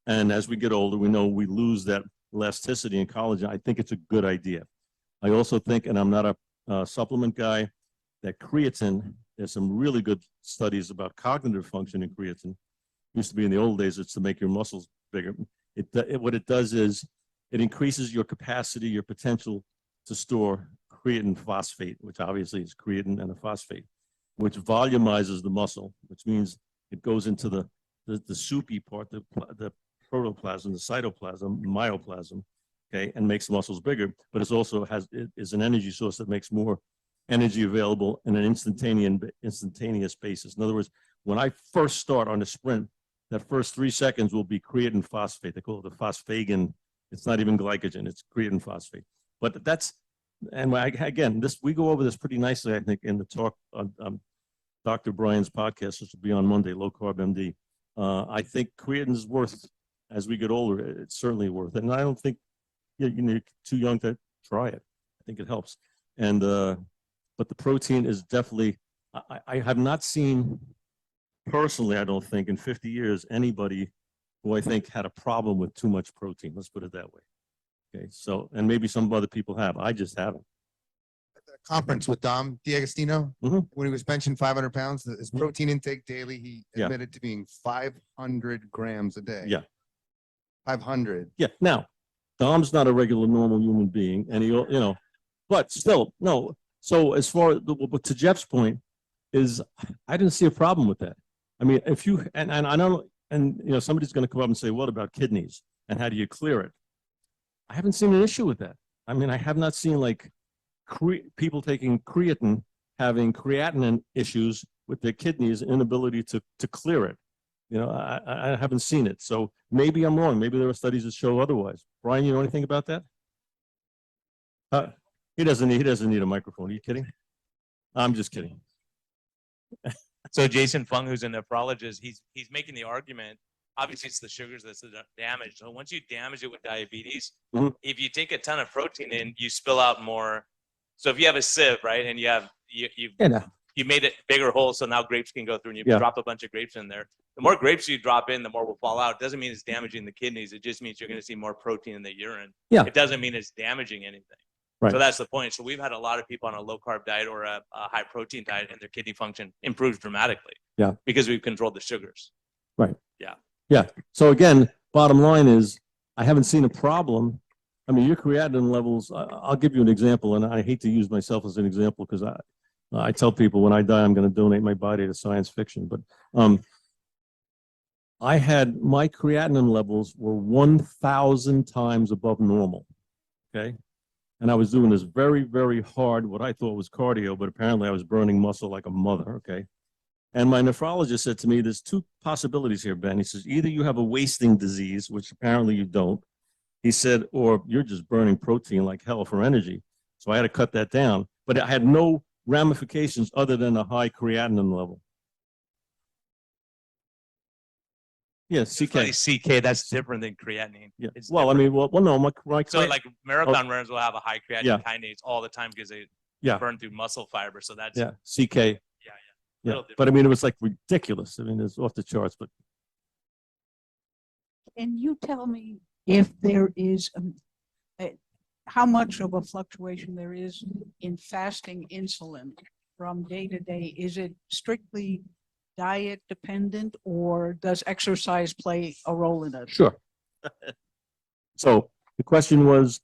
And as we get older, we know we lose that elasticity in collagen. I think it's a good idea. I also think, and I'm not a supplement guy, that creatine, there's some really good studies about cognitive function in creatine. Used to be in the old days, it's to make your muscles bigger. What it does is it increases your capacity, your potential to store creatine phosphate, which obviously is creatine and a phosphate, which volumizes the muscle, which means it goes into the soupy part, the protoplasm, the cytoplasm, myoplasm, okay, and makes muscles bigger. But it also is an energy source that makes more energy available in an instantaneous basis. In other words, when I first start on a sprint, that first 3 seconds will be creatine phosphate. They call it the phosphagen. It's not even glycogen, it's creatine phosphate. But that's, and again, we go over this pretty nicely, I think, in the talk on Dr. Brian's podcast, which will be on Monday, Low Carb MD. I think creatine is worth, as we get older, it's certainly worth it. And I don't think you're too young to try it. I think it helps. And but the protein is definitely, I have not seen personally, I don't think in 50 years, anybody who I think had a problem with too much protein. Let's put it that way. Okay, so, and maybe some other people have. I just haven't. At the conference with Dom D'Agostino, when he was benching 500 pounds, his protein intake daily, he admitted to being 500 grams a day. Yeah. 500. Yeah. Now, Dom's not a regular normal human being, and he, but still, no, So as far but to Jeff's point is, I didn't see a problem with that. I mean, if you, and I don't, and you know, somebody's going to come up and say, what about kidneys and how do you clear it? I haven't seen an issue with that. I mean, I have not seen like people taking creatine, having creatinine issues with their kidneys, inability to clear it. You know, I haven't seen it. So maybe I'm wrong. Maybe there are studies that show otherwise. Brian, you know anything about that? He doesn't need a microphone. Are you kidding? I'm just kidding. So Jason Fung, who's a nephrologist, he's making the argument. Obviously, it's the sugars that's the damage. So once you damage it with diabetes, if you take a ton of protein in, you spill out more. So if you have a sieve, right, and you made it bigger hole, so now grapes can go through, and you drop a bunch of grapes in there. The more grapes you drop in, the more will fall out. It doesn't mean it's damaging the kidneys. It just means you're going to see more protein in the urine. Yeah. It doesn't mean it's damaging anything. Right. So that's the point. So we've had a lot of people on a low carb diet or a high protein diet, and their kidney function improves dramatically. Yeah. Because we've controlled the sugars. Right. Yeah. Yeah. So again, bottom line is, I haven't seen a problem. I mean, your creatinine levels, I'll give you an example, and I hate to use myself as an example because I tell people when I die, I'm going to donate my body to science fiction. But I had my creatinine levels were 1,000 times above normal. Okay. And I was doing this very, very hard, what I thought was cardio, but apparently I was burning muscle like a mother. Okay. And my nephrologist said to me, there's two possibilities here, Ben. He says, either you have a wasting disease, which apparently you don't. He said, or you're just burning protein like hell for energy. So I had to cut that down. But I had no ramifications other than a high creatinine level. Yeah, CK. CK, that's different than creatinine. Yeah. It's Well, I different. mean, well, no, my So like marathon runners will have a high creatinine kinase all the time because they burn through muscle fiber. So that's CK. Yeah. But I mean, it was like ridiculous. I mean, it's off the charts. But can you tell me if there is how much of a fluctuation there is in fasting insulin from day to day? Is it strictly diet dependent, or does exercise play a role in it? sure. So the question was,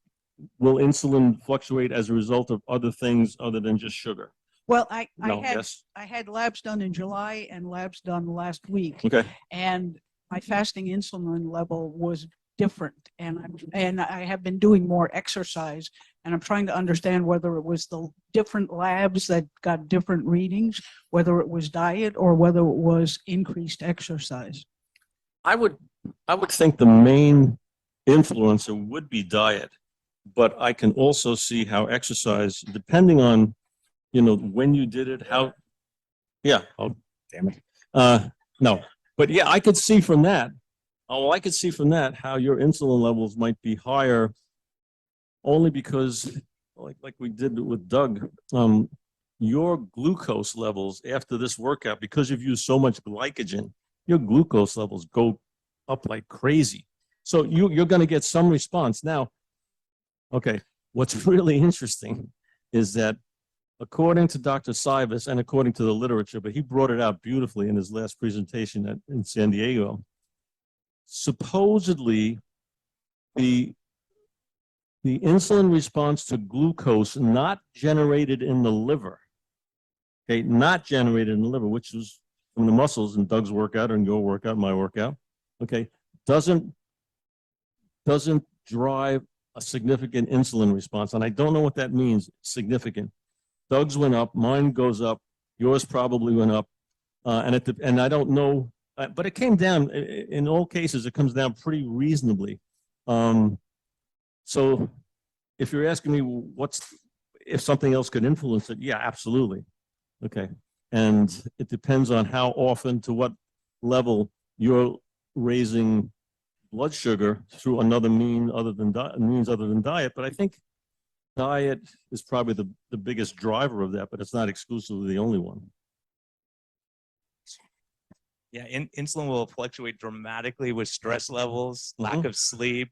will insulin fluctuate as a result of other things other than just sugar? Well, I Yes. had labs done in July and labs done last week, Okay. and my fasting insulin level was different, and I have been doing more exercise, and I'm trying to understand whether it was the different labs that got different readings, whether it was diet or whether it was increased exercise. I would think the main influencer would be diet, but I can also see how exercise, depending on, you know, when you did it, how, oh, damn it. No, but yeah, I could see from that. Oh, I could see from that how your insulin levels might be higher, only because, like we did with Doug, your glucose levels after this workout, because you've used so much glycogen, your glucose levels go up like crazy. So you're going to get some response. Now, okay, what's really interesting is that according to Dr. Sivas and according to the literature, but he brought it out beautifully in his last presentation in San Diego, supposedly the insulin response to glucose not generated in the liver, okay, not generated in the liver, which is from the muscles in Doug's workout and your workout, my workout, okay, doesn't drive a significant insulin response. And I don't know what that means, significant. Doug's went up, mine goes up, yours probably went up, and I don't know, but it came down, in all cases, it comes down pretty reasonably. So if you're asking me if something else could influence it, yeah, absolutely. Okay. And it depends on how often, to what level you're raising blood sugar through another means other than diet. But I think diet is probably the biggest driver of that, but it's not exclusively the only one. Yeah, insulin will fluctuate dramatically with stress levels, lack of sleep,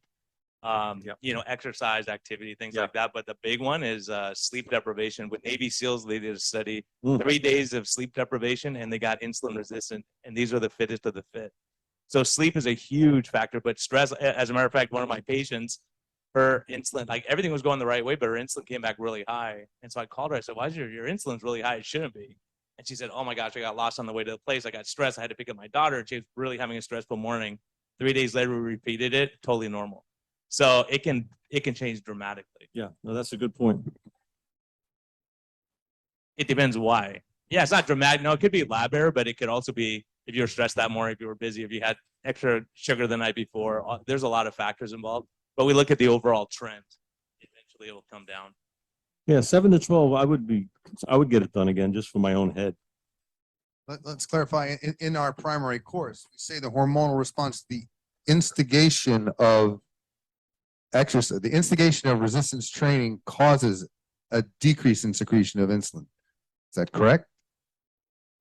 you know, exercise, activity, things like that. But the big one is sleep deprivation. With Navy SEALs, they did a study, 3 days of sleep deprivation, and they got insulin resistant. And these are the fittest of the fit. So sleep is a huge factor, but stress, as a matter of fact, one of my patients, her insulin, like everything was going the right way, but her insulin came back really high. And so I called her. I said, why is your insulin's really high? It shouldn't be. And she said, oh my gosh, I got lost on the way to the place. I got stressed. I had to pick up my daughter. And she was really having a stressful morning. 3 days later, we repeated it, totally normal. So it can change dramatically. Yeah, no, that's a good point. It depends why. Yeah, it's not dramatic. No, it could be lab error, but it could also be if you were stressed that morning, if you were busy, if you had extra sugar the night before. There's a lot of factors involved, but we look at the overall trend. Eventually, it'll come down. Yeah, 7 to 12, I would get it done again just for my own head. Let's clarify. In our primary course, we say the hormonal response, the instigation of exercise, the instigation of resistance training causes a decrease in secretion of insulin. Is that correct?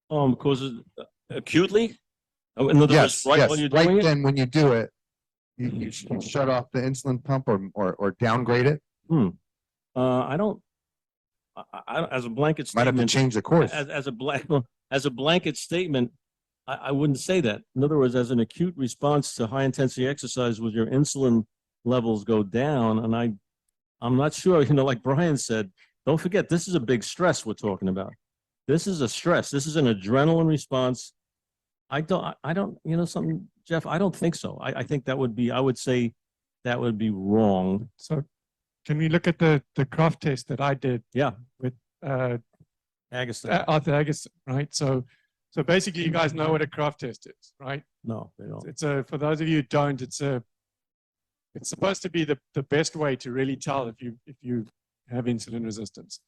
Causes acutely? Oh, in other words, Yes, right yes. when you're Right doing it? then, when you do it, you shut off the insulin pump or downgrade it. I don't, as a blanket Might have to statement, change the course. as a blanket statement, I wouldn't say that. In other words, as an acute response to high intensity exercise, with your insulin levels go down, and I'm not sure, like Brian said, don't forget, this is a big stress we're talking about. This is a stress. This is an adrenaline response. I don't, something, Jeff, I don't think so. I think that would be, I would say that would be wrong. So can we look at the craft test that I did? Yeah. With Agassiz. Arthur Agassiz, right? So basically you guys know what a craft test is, right? No, they don't. It's for those of you who don't, it's supposed to be the best way to really tell if you have insulin resistance.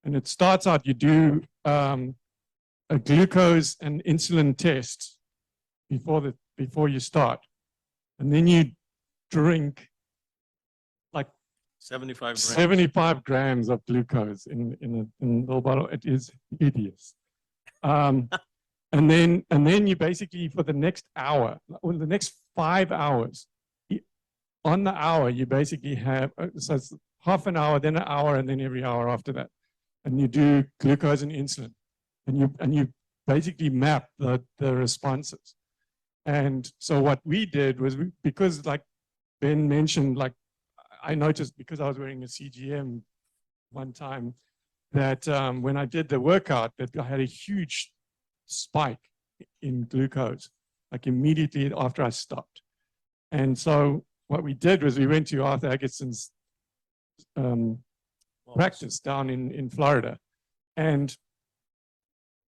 And it starts out, you do a glucose and insulin test before you start. And then you drink like 75 grams. 75 grams of glucose in a little bottle. It is hideous. And then you basically, for the next hour, or the next 5 hours, on the hour, you basically have, so it's half an hour, then an hour, and then every hour after that. And you do glucose and insulin. And you basically map the responses. And so what we did was, because like Ben mentioned, like I noticed because I was wearing a CGM one time that when I did the workout, that I had a huge spike in glucose, like immediately after I stopped. And so what we did was we went to Arthur Agassiz's practice down in Florida. And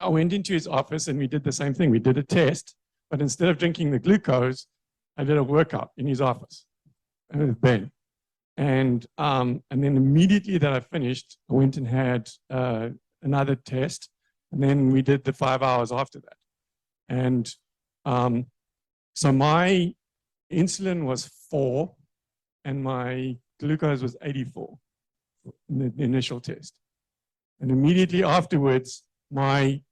I went into his office and we did the same thing. We did a test, but instead of drinking the glucose, I did a workout in his office with Ben. And then immediately that I finished, I went and had another test. And then we did the 5 hours after that. And so my insulin was 4 and my glucose was 84 in the initial test. And immediately afterwards, my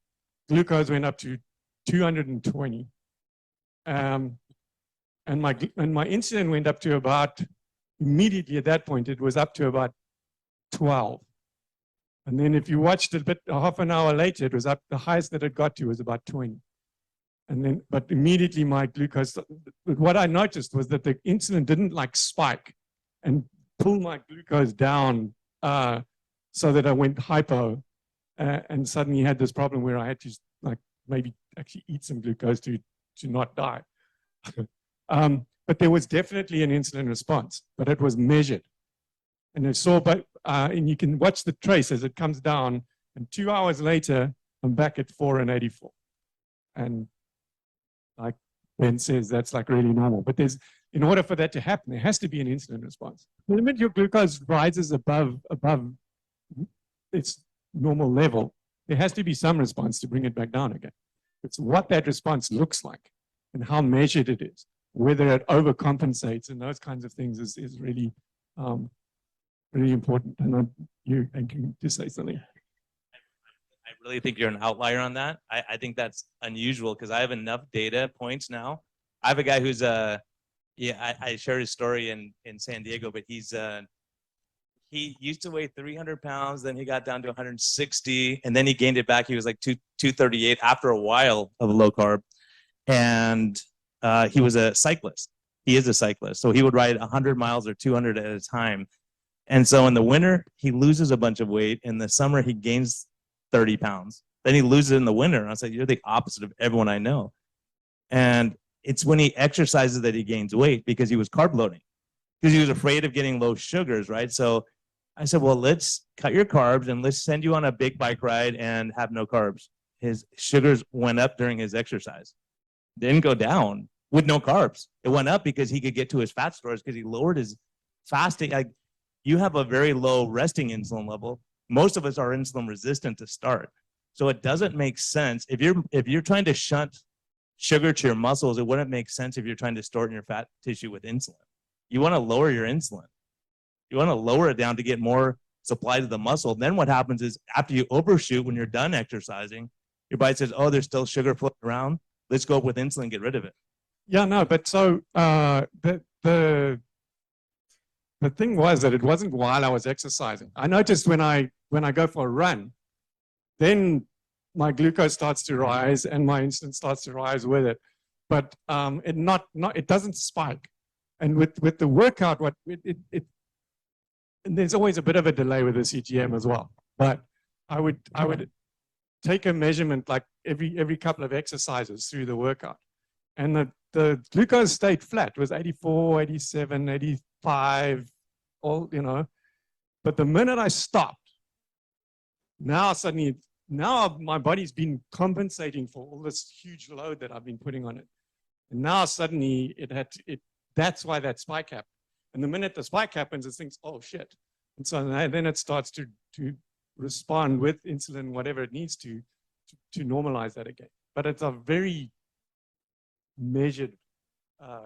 glucose went up to 220. And my insulin went up to about, immediately at that point, it was up to about 12. And then if you watched it half an hour later, it was up, the highest that it got to was about 20. And then, but immediately my glucose, what I noticed was that the insulin didn't like spike and pull my glucose down so that I went hypo and suddenly had this problem where I had to like maybe actually eat some glucose to not die. But there was definitely an insulin response, but it was measured. And I saw, and you can watch the trace as it comes down. And 2 hours later, I'm back at 4 and 84. And like Ben says, that's like really normal. But in order for that to happen, there has to be an insulin response. The minute your glucose rises above its normal level, there has to be some response to bring it back down again. It's what that response looks like and how measured it is. Whether it overcompensates and those kinds of things is really, really important. And you can just say something. I really think you're an outlier on that. I think that's unusual because I have enough data points now. I have a guy who's I shared his story in San Diego, but he used to weigh 300 pounds, then he got down to 160, and then he gained it back. He was like 238 after a while of low carb. And he was a cyclist. He is a cyclist. So he would ride 100 miles or 200 at a time. And so in the winter, he loses a bunch of weight. In the summer, he gains 30 pounds. Then he loses it in the winter. And I said, you're the opposite of everyone I know. And it's when he exercises that he gains weight because he was carb loading, because he was afraid of getting low sugars, right? So I said, well, let's cut your carbs and let's send you on a big bike ride and have no carbs. His sugars went up during his exercise. Didn't go down with no carbs. It went up because he could get to his fat stores because he lowered his fasting. Like, you have a very low resting insulin level. Most of us are insulin resistant to start. So it doesn't make sense. If you're trying to shunt sugar to your muscles, it wouldn't make sense if you're trying to store it in your fat tissue with insulin. You want to lower your insulin. You want to lower it down to get more supply to the muscle. Then what happens is after you overshoot, when you're done exercising, your body says, oh, there's still sugar floating around. Let's go up with insulin, get rid of it. Yeah, no, but so the thing was that it wasn't while I was exercising. I noticed when I go for a run, then my glucose starts to rise and my insulin starts to rise with it. But it doesn't spike. And with the workout, and there's always a bit of a delay with the CGM as well. But I would take a measurement like every couple of exercises through the workout. And the glucose stayed flat. It was 84, 87, 85, all, But the minute I stopped, now my body's been compensating for all this huge load that I've been putting on it. And now suddenly that's why that spike happened. And the minute the spike happens, it thinks, oh shit. And so then it starts to respond with insulin, whatever it needs to normalize that again. But it's a very measured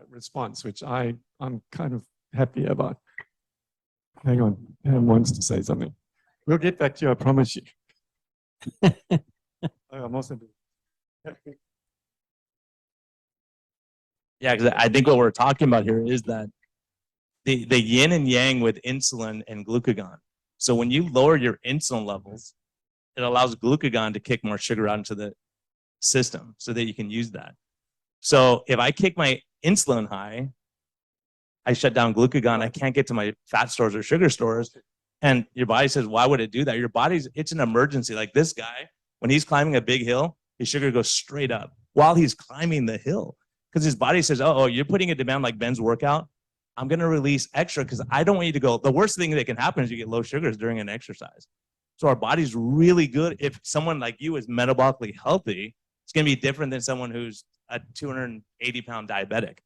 response, which I'm kind of happy about. Hang on, Pam wants to say something. We'll get back to you, I promise you. I'm also. Yeah, because I think what we're talking about here is that the yin and yang with insulin and glucagon. So when you lower your insulin levels, it allows glucagon to kick more sugar out into the system so that you can use that. So if I kick my insulin high, I shut down glucagon. I can't get to my fat stores or sugar stores. And your body says, why would it do that? Your body's, it's an emergency. Like this guy, when he's climbing a big hill, his sugar goes straight up while he's climbing the hill. Because his body says, oh, you're putting a demand like Ben's workout. I'm going to release extra because I don't want you to go. The worst thing that can happen is you get low sugars during an exercise. So our body's really good. If someone like you is metabolically healthy, it's going to be different than someone who's a 280-pound diabetic.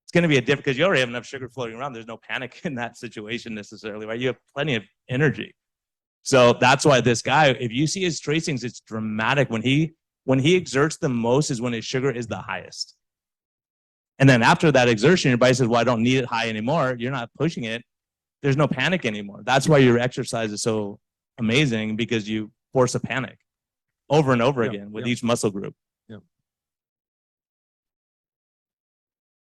It's going to be a different because you already have enough sugar floating around. There's no panic in that situation necessarily, right? You have plenty of energy. So that's why this guy, if you see his tracings, it's dramatic. When he exerts the most is when his sugar is the highest. And then after that exertion, your body says, well, I don't need it high anymore. You're not pushing it. There's no panic anymore. That's why your exercise is so amazing, because you force a panic over and over again with each muscle group.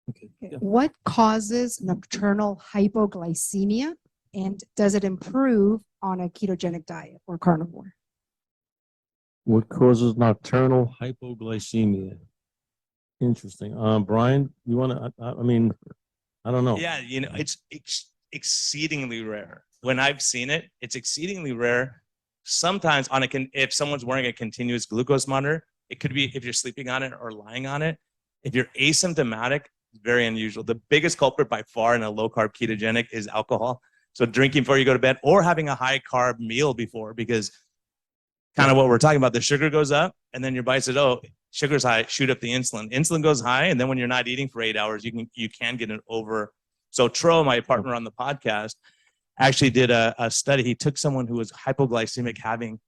Okay. Yeah. What causes nocturnal hypoglycemia, and does it improve on a ketogenic diet or carnivore? What causes nocturnal hypoglycemia? Interesting. Brian, you want to? I mean, I don't know. Yeah, it's exceedingly rare. When I've seen it, it's exceedingly rare. Sometimes if someone's wearing a continuous glucose monitor, it could be if you're sleeping on it or lying on it. If you're asymptomatic, it's very unusual. The biggest culprit by far in a low carb ketogenic is alcohol. So drinking before you go to bed or having a high carb meal before, because kind of what we're talking about, the sugar goes up and then your body says, oh, sugar's high, shoot up the insulin. Insulin goes high, and then when you're not eating for 8 hours, you can get an over. So Tro, my partner on the podcast, actually did a study. He took someone who was hypoglycemic, having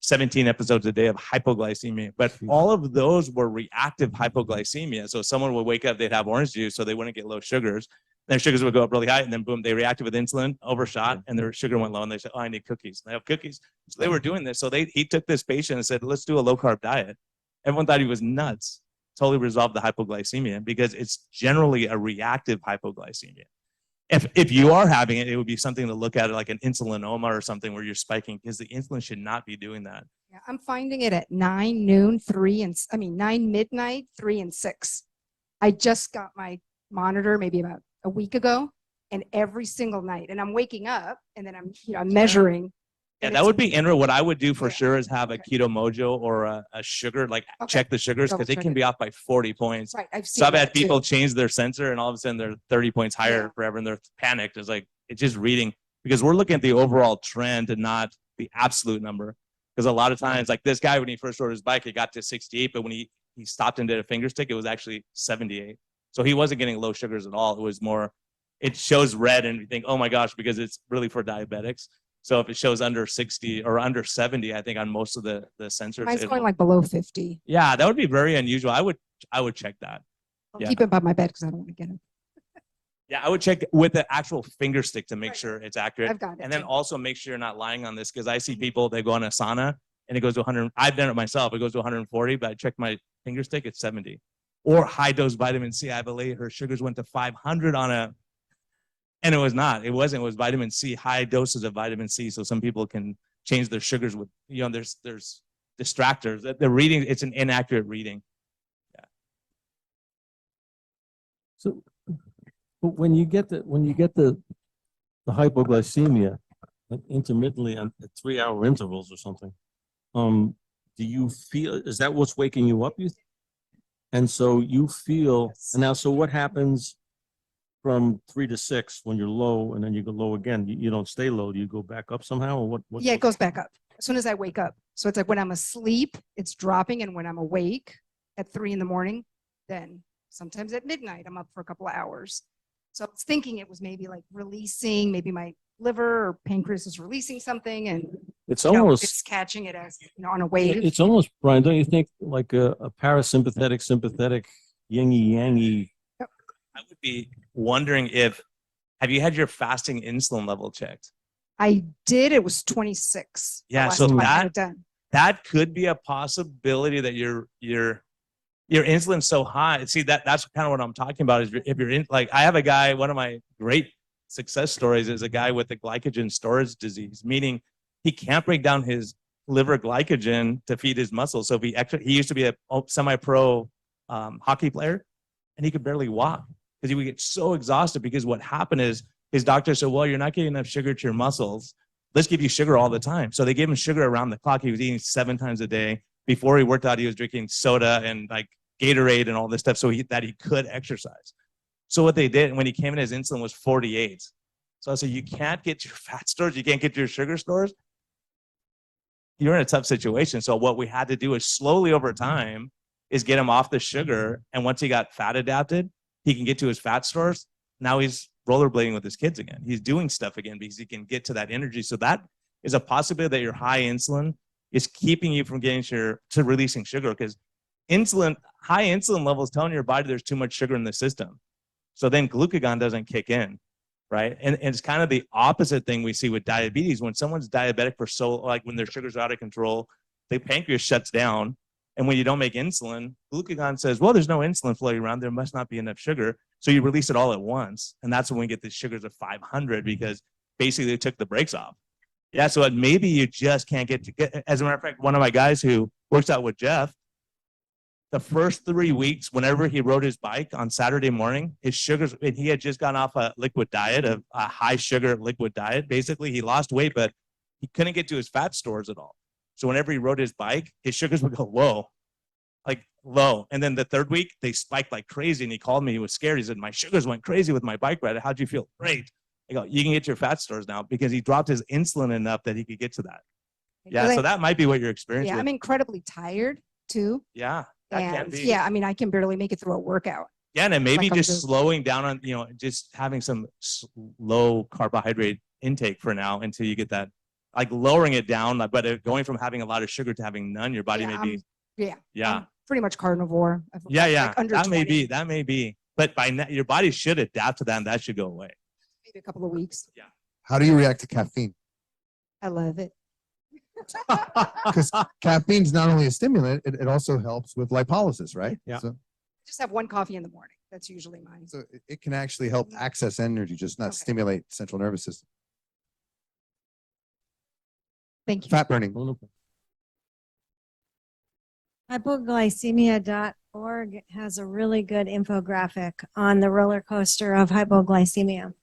17 episodes a day of hypoglycemia, but all of those were reactive hypoglycemia. So someone would wake up, they'd have orange juice so they wouldn't get low sugars. Their sugars would go up really high, and then boom, they reacted with insulin, overshot, and their sugar went low, and they said, oh, I need cookies. They have cookies. So they were doing this. So he took this patient and said, let's do a low carb diet. Everyone thought he was nuts. Totally resolved the hypoglycemia because it's generally a reactive hypoglycemia. If you are having it, it would be something to look at, like an insulinoma or something where you're spiking, because the insulin should not be doing that. Yeah, I'm finding it at 9, noon, 9 midnight, 3 and 6. I just got my monitor maybe about a week ago, and every single night, and I'm waking up and then I'm measuring. Yeah, and that it's- would be interesting. What I would do for Yeah. sure is have a Okay. keto mojo or a sugar, like Okay. check the sugars because it Double can check be it. off by 40 points. Right, I've seen So I've had that too. people change their sensor and all of a sudden they're 30 points higher Yeah. forever and they're panicked. It's like, it's just reading because we're looking at the overall trend and not the absolute number. Because a lot of times, like this guy, when he first rode his bike, it got to 68, but when he stopped and did a finger stick, it was actually 78. So he wasn't getting low sugars at all. It was more, it shows red and you think, oh my gosh, because it's really for diabetics. So if it shows under 60 or under 70, I think on most of the sensors. Mine's it'll- going like below 50. yeah, that would be very unusual. I would check that. I'll Yeah. keep it by my bed because I don't want to get it. Yeah, I would check with the actual finger stick to make Right. sure it's accurate. I've got it. And then too. also make sure you're not lying on this because I see people, they go on a sauna and it goes to 100. I've done it myself. It goes to 140, but I checked my finger stick, it's 70. Or high dose vitamin C. I have a lady, her sugars went to 500 on a, and it was not. It wasn't. It was vitamin C, high doses of vitamin C. So some people can change their sugars with, there's distractors. The reading, it's an inaccurate reading. So, but when you get the hypoglycemia, like intermittently at 3-hour intervals or something, do you feel, is that what's waking you up? And so you feel, Yes. and now, so what happens from 3 to 6 when you're low and then you go low again? You don't stay low. Do you go back up somehow or what? Yeah, it goes back up as soon as I wake up. So it's like when I'm asleep, it's dropping. And when I'm awake at 3 a.m, then sometimes at midnight, I'm up for a couple of hours. So I was thinking it was maybe like releasing, maybe my liver or pancreas is releasing something and It's you know, almost, it's catching it as, on a wave. it's almost, Brian, don't you think like a parasympathetic, sympathetic, yin yangy? I would be wondering have you had your fasting insulin level checked? I did, it was 26. the Yeah, last so time I had that- it done. That could be a possibility that your insulin's so high. See, that's kind of what I'm talking about is if you're in, like, I have a guy, one of my great success stories is a guy with the glycogen storage disease, meaning he can't break down his liver glycogen to feed his muscles. So he used to be a semi-pro hockey player and he could barely walk because he would get so exhausted because what happened is his doctor said, well, you're not getting enough sugar to your muscles. Let's give you sugar all the time. So they gave him sugar around the clock. He was eating 7 times a day. Before he worked out, he was drinking soda and like Gatorade and all this stuff so that he could exercise. So what they did when he came in, his insulin was 48. So I said, you can't get your fat stores, you can't get your sugar stores. You're in a tough situation. So what we had to do is slowly over time is get him off the sugar. And once he got fat adapted, he can get to his fat stores. Now he's rollerblading with his kids again. He's doing stuff again because he can get to that energy. So that is a possibility that your high insulin is keeping you from getting to releasing sugar because high insulin levels telling your body there's too much sugar in the system. So then glucagon doesn't kick in, right? And it's kind of the opposite thing we see with diabetes. When someone's diabetic like when their sugars are out of control, the pancreas shuts down. And when you don't make insulin, glucagon says, well, there's no insulin floating around. There must not be enough sugar. So you release it all at once. And that's when we get the sugars of 500 because basically they took the brakes off. Yeah, so maybe you just can't get. As a matter of fact, one of my guys who works out with Jeff, the first 3 weeks, whenever he rode his bike on Saturday morning, his sugars, and he had just gone off a liquid diet, of a high sugar liquid diet. Basically, he lost weight, but he couldn't get to his fat stores at all. So whenever he rode his bike, his sugars would go whoa, like low. And then the 3rd week, they spiked like crazy. And he called me, he was scared. He said, my sugars went crazy with my bike ride. How'd you feel? Great. I go, you can get your fat stores now because he dropped his insulin enough that he could get to that. Yeah, Because so that might be what you're experiencing. Yeah, I'm incredibly tired too. Yeah, that can And be. yeah, I mean, I can barely make it through a workout. Yeah, and then maybe Like I'm just just- slowing down on, just having some low carbohydrate intake for now until you get that, like lowering it down, but going from having a lot of sugar to having none, your body Yeah, may be, Yeah. yeah, I'm pretty much carnivore. I've yeah, lost, yeah. like, under That may 20, be, but by now, your body should adapt to that and that should go away. maybe a couple of weeks. How do you react to caffeine? I love it. Because caffeine's not only a stimulant, it also helps with lipolysis, right? Yeah. So, Just have one coffee in the morning. That's usually mine. so it can actually help access energy, just not Okay. stimulate central nervous system. Thank you. Fat burning. Hypoglycemia.org has a really good infographic on the roller coaster of hypoglycemia.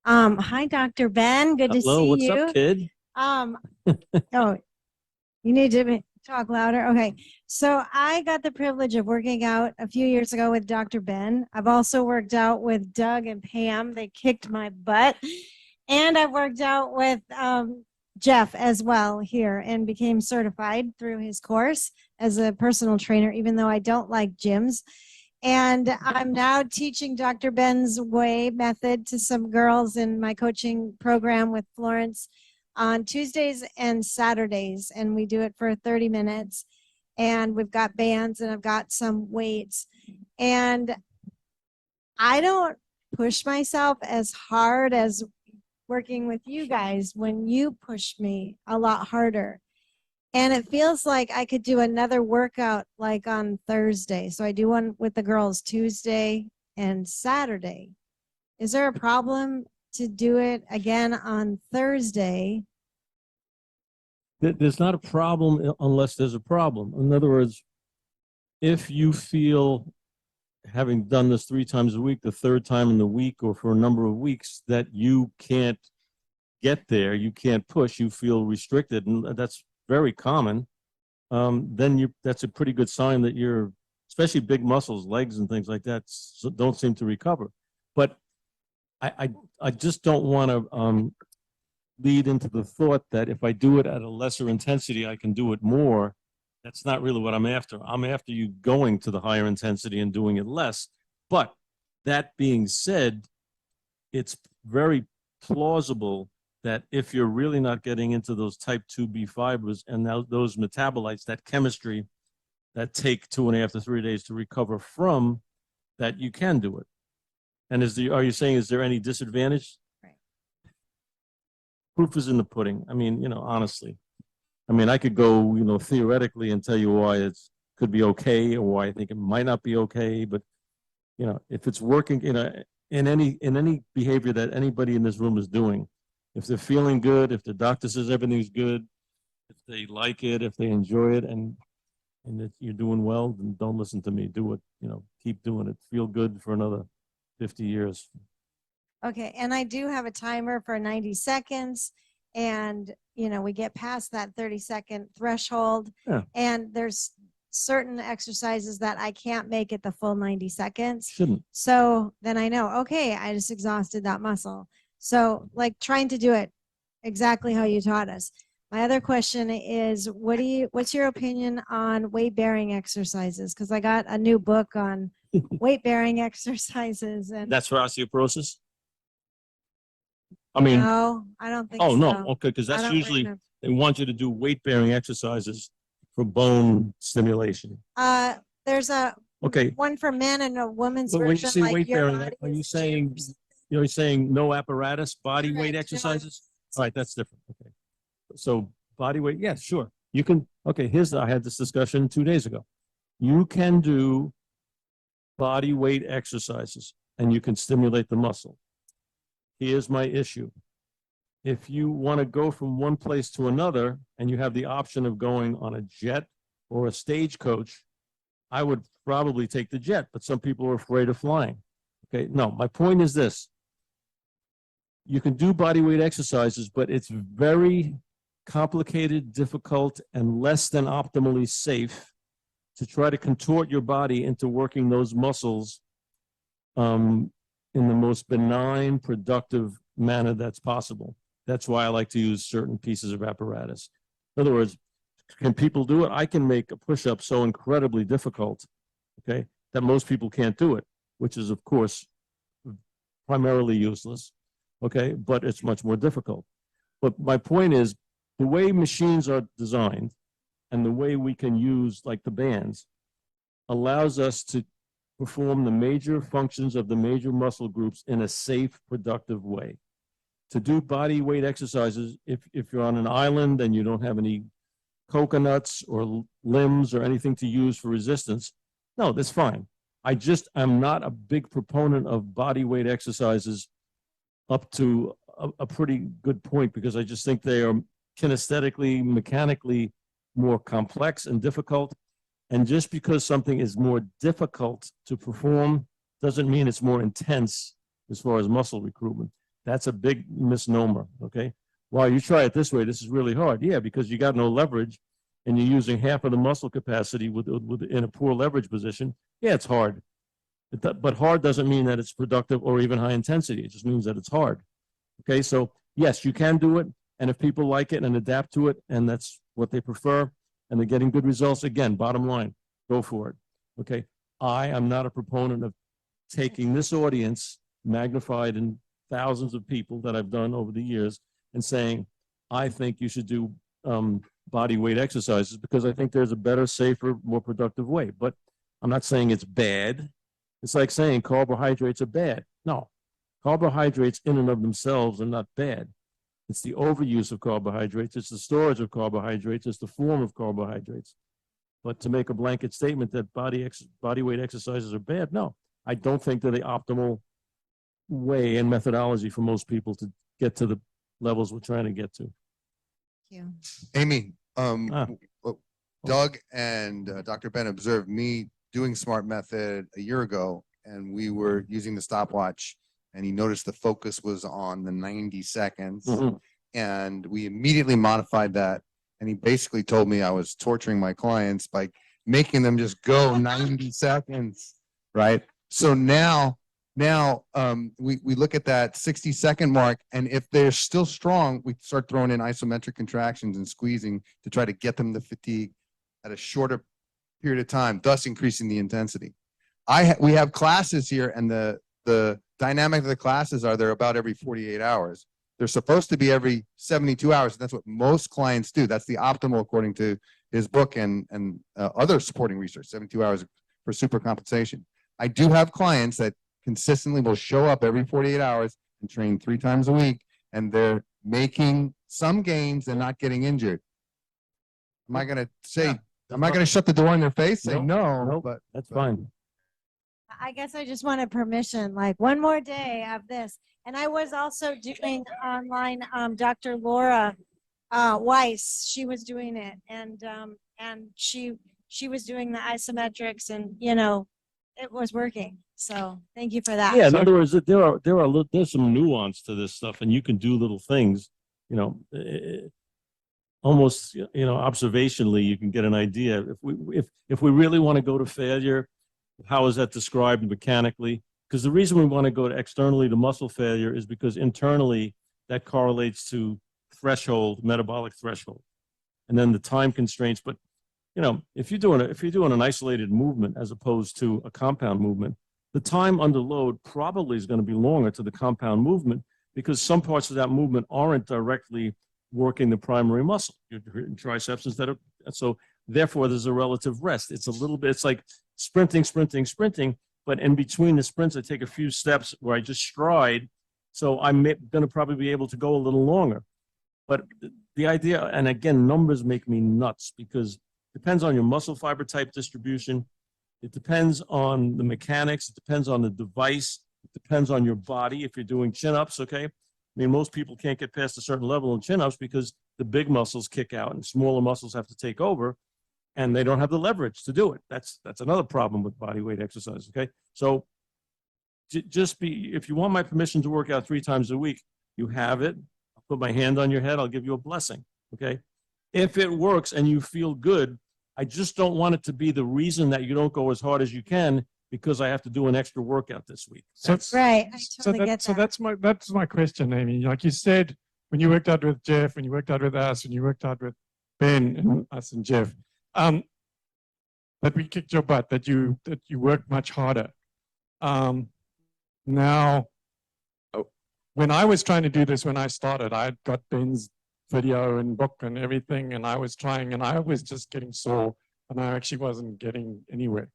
Hi, Dr. Ben. Good to Hello, see what's you. up, kid? Oh, you need to talk louder. Okay. So I got the privilege of working out a few years ago with Dr. Ben. I've also worked out with Doug and Pam. They kicked my butt. And I've worked out with Jeff as well here and became certified through his course as a personal trainer, even though I don't like gyms. And I'm now teaching Dr. Ben's way method to some girls in my coaching program with Florence on Tuesdays and Saturdays. And we do it for 30 minutes. And we've got bands and I've got some weights. And I don't push myself as hard as working with you guys when you push me a lot harder. And it feels like I could do another workout like on Thursday. So I do one with the girls Tuesday and Saturday. Is there a problem to do it again on Thursday? There's not a problem unless there's a problem. In other words, if you feel, having done this 3 times a week, the 3rd time in the week or for a number of weeks, that you can't get there, you can't push, you feel restricted, and that's very common, then that's a pretty good sign that you're, especially big muscles, legs and things like that, don't seem to recover. But I just don't want to lead into the thought that if I do it at a lesser intensity, I can do it more. That's not really what I'm after. I'm after you going to the higher intensity and doing it less. But that being said, it's very plausible that if you're really not getting into those type 2B fibers and now those metabolites, that chemistry that take 2.5 to 3 days to recover from, that you can do it. And are you saying, is there any disadvantage? Right. Proof is in the pudding. I mean, honestly. I mean, I could go, theoretically and tell you why it's could be okay or why I think it might not be okay. But, if it's working, in any behavior that anybody in this room is doing, if they're feeling good, if the doctor says everything's good, if they like it, if they enjoy it, and that you're doing well, then don't listen to me. Do it, keep doing it. Feel good for another 50 years. Okay. And I do have a timer for 90 seconds. And, we get past that 30-second threshold. Yeah. And there's certain exercises that I can't make it the full 90 seconds. Shouldn't. So then I know, okay, I just exhausted that muscle. So like trying to do it exactly how you taught us. My other question is, what's your opinion on weight-bearing exercises? Because I got a new book on weight-bearing exercises. And That's for osteoporosis? I mean, no, I don't think oh, so. no, okay, because I that's don't usually, recommend- they want you to do weight-bearing exercises for bone stimulation. There's a Okay. one for men and a woman's But when you version. say Like your weight-bearing, body are you is saying, gyms. you're saying no apparatus, body Correct, weight no exercises? All right, that's different, okay. So body weight, yeah, sure. You can, okay, I had this discussion 2 days ago. You can do body weight exercises and you can stimulate the muscle. Here's my issue. If you want to go from one place to another and you have the option of going on a jet or a stagecoach, I would probably take the jet, but some people are afraid of flying. Okay, no, my point is this. You can do body weight exercises, but it's very complicated, difficult, and less than optimally safe to try to contort your body into working those muscles in the most benign, productive manner that's possible. That's why I like to use certain pieces of apparatus. In other words, can people do it? I can make a push-up so incredibly difficult, okay, that most people can't do it, which is, of course, primarily useless, okay, but it's much more difficult. But my point is, the way machines are designed and the way we can use, like the bands, allows us to perform the major functions of the major muscle groups in a safe, productive way. To do body weight exercises, if you're on an island and you don't have any coconuts or limbs or anything to use for resistance, no, that's fine. I'm not a big proponent of body weight exercises up to a pretty good point, because I just think they are kinesthetically, mechanically more complex and difficult. And just because something is more difficult to perform doesn't mean it's more intense as far as muscle recruitment. That's a big misnomer, okay? Well, you try it this way, this is really hard. Yeah, because you got no leverage and you're using half of the muscle capacity in a poor leverage position. Yeah, it's hard. But hard doesn't mean that it's productive or even high intensity. It just means that it's hard. Okay, so yes, you can do it. And if people like it and adapt to it, and that's what they prefer, and they're getting good results, again, bottom line, go for it. Okay, I am not a proponent of taking this audience, magnified in thousands of people that I've done over the years, and saying, I think you should do body weight exercises because I think there's a better, safer, more productive way. But I'm not saying it's bad. It's like saying carbohydrates are bad. No, carbohydrates in and of themselves are not bad. It's the overuse of carbohydrates. It's the storage of carbohydrates. It's the form of carbohydrates. But to make a blanket statement that body weight exercises are bad, no, I don't think they're the optimal way and methodology for most people to get to the levels we're trying to get to. Thank you. Amy, Ah. Doug and Dr. Ben observed me doing Smart Method a year ago, and we were using the stopwatch, and he noticed the focus was on the 90 seconds. Mhm. And we immediately modified that. And he basically told me I was torturing my clients by making them just go 90 seconds, right? So now we look at that 60-second mark, and if they're still strong, we start throwing in isometric contractions and squeezing to try to get them to fatigue at a shorter period of time, thus increasing the intensity. We have classes here, and the dynamic of the classes are they're about every 48 hours. They're supposed to be every 72 hours. And that's what most clients do. That's the optimal according to his book and other supporting research, 72 hours for supercompensation. I do have clients that consistently will show up every 48 hours and train 3 times a week, and they're making some gains and not getting injured. Am I going to say, am I going to shut the door in their face? Say no, but That's fine. I guess I just wanted permission, like one more day of this. And I was also doing online, Dr. Laura Weiss, she was doing it, and she was doing the isometrics, and it was working. So thank you for that. Yeah, in other words, there's some nuance to this stuff, and you can do little things, almost observationally, you can get an idea. If we really want to go to failure, how is that described mechanically? Because the reason we want to go to externally to muscle failure is because internally that correlates to threshold, metabolic threshold, and then the time constraints. But if you're doing an isolated movement as opposed to a compound movement, the time under load probably is going to be longer to the compound movement because some parts of that movement aren't directly working the primary muscle, your triceps instead of, so therefore there's a relative rest. It's a little bit, it's like sprinting, but in between the sprints, I take a few steps where I just stride. So I'm going to probably be able to go a little longer. But the idea, and again, numbers make me nuts because it depends on your muscle fiber type distribution. It depends on the mechanics. It depends on the device. It depends on your body. If you're doing chin-ups, okay? I mean, most people can't get past a certain level in chin-ups because the big muscles kick out and smaller muscles have to take over, and they don't have the leverage to do it. That's another problem with body weight exercise, okay? So if you want my permission to work out 3 times a week, you have it. I'll put my hand on your head. I'll give you a blessing, okay? If it works and you feel good, I just don't want it to be the reason that you don't go as hard as you can because I have to do an extra workout this week. Right. I totally get So that. that's my question, Amy. Like you said, when you worked out with Jeff, when you worked out with us, when you worked out with Ben and us and Jeff, that we kicked your butt, that you worked much harder. Now, when I was trying to do this, when I started, I got Ben's video and book and everything, and I was trying, and I was just getting sore, and I actually wasn't getting anywhere.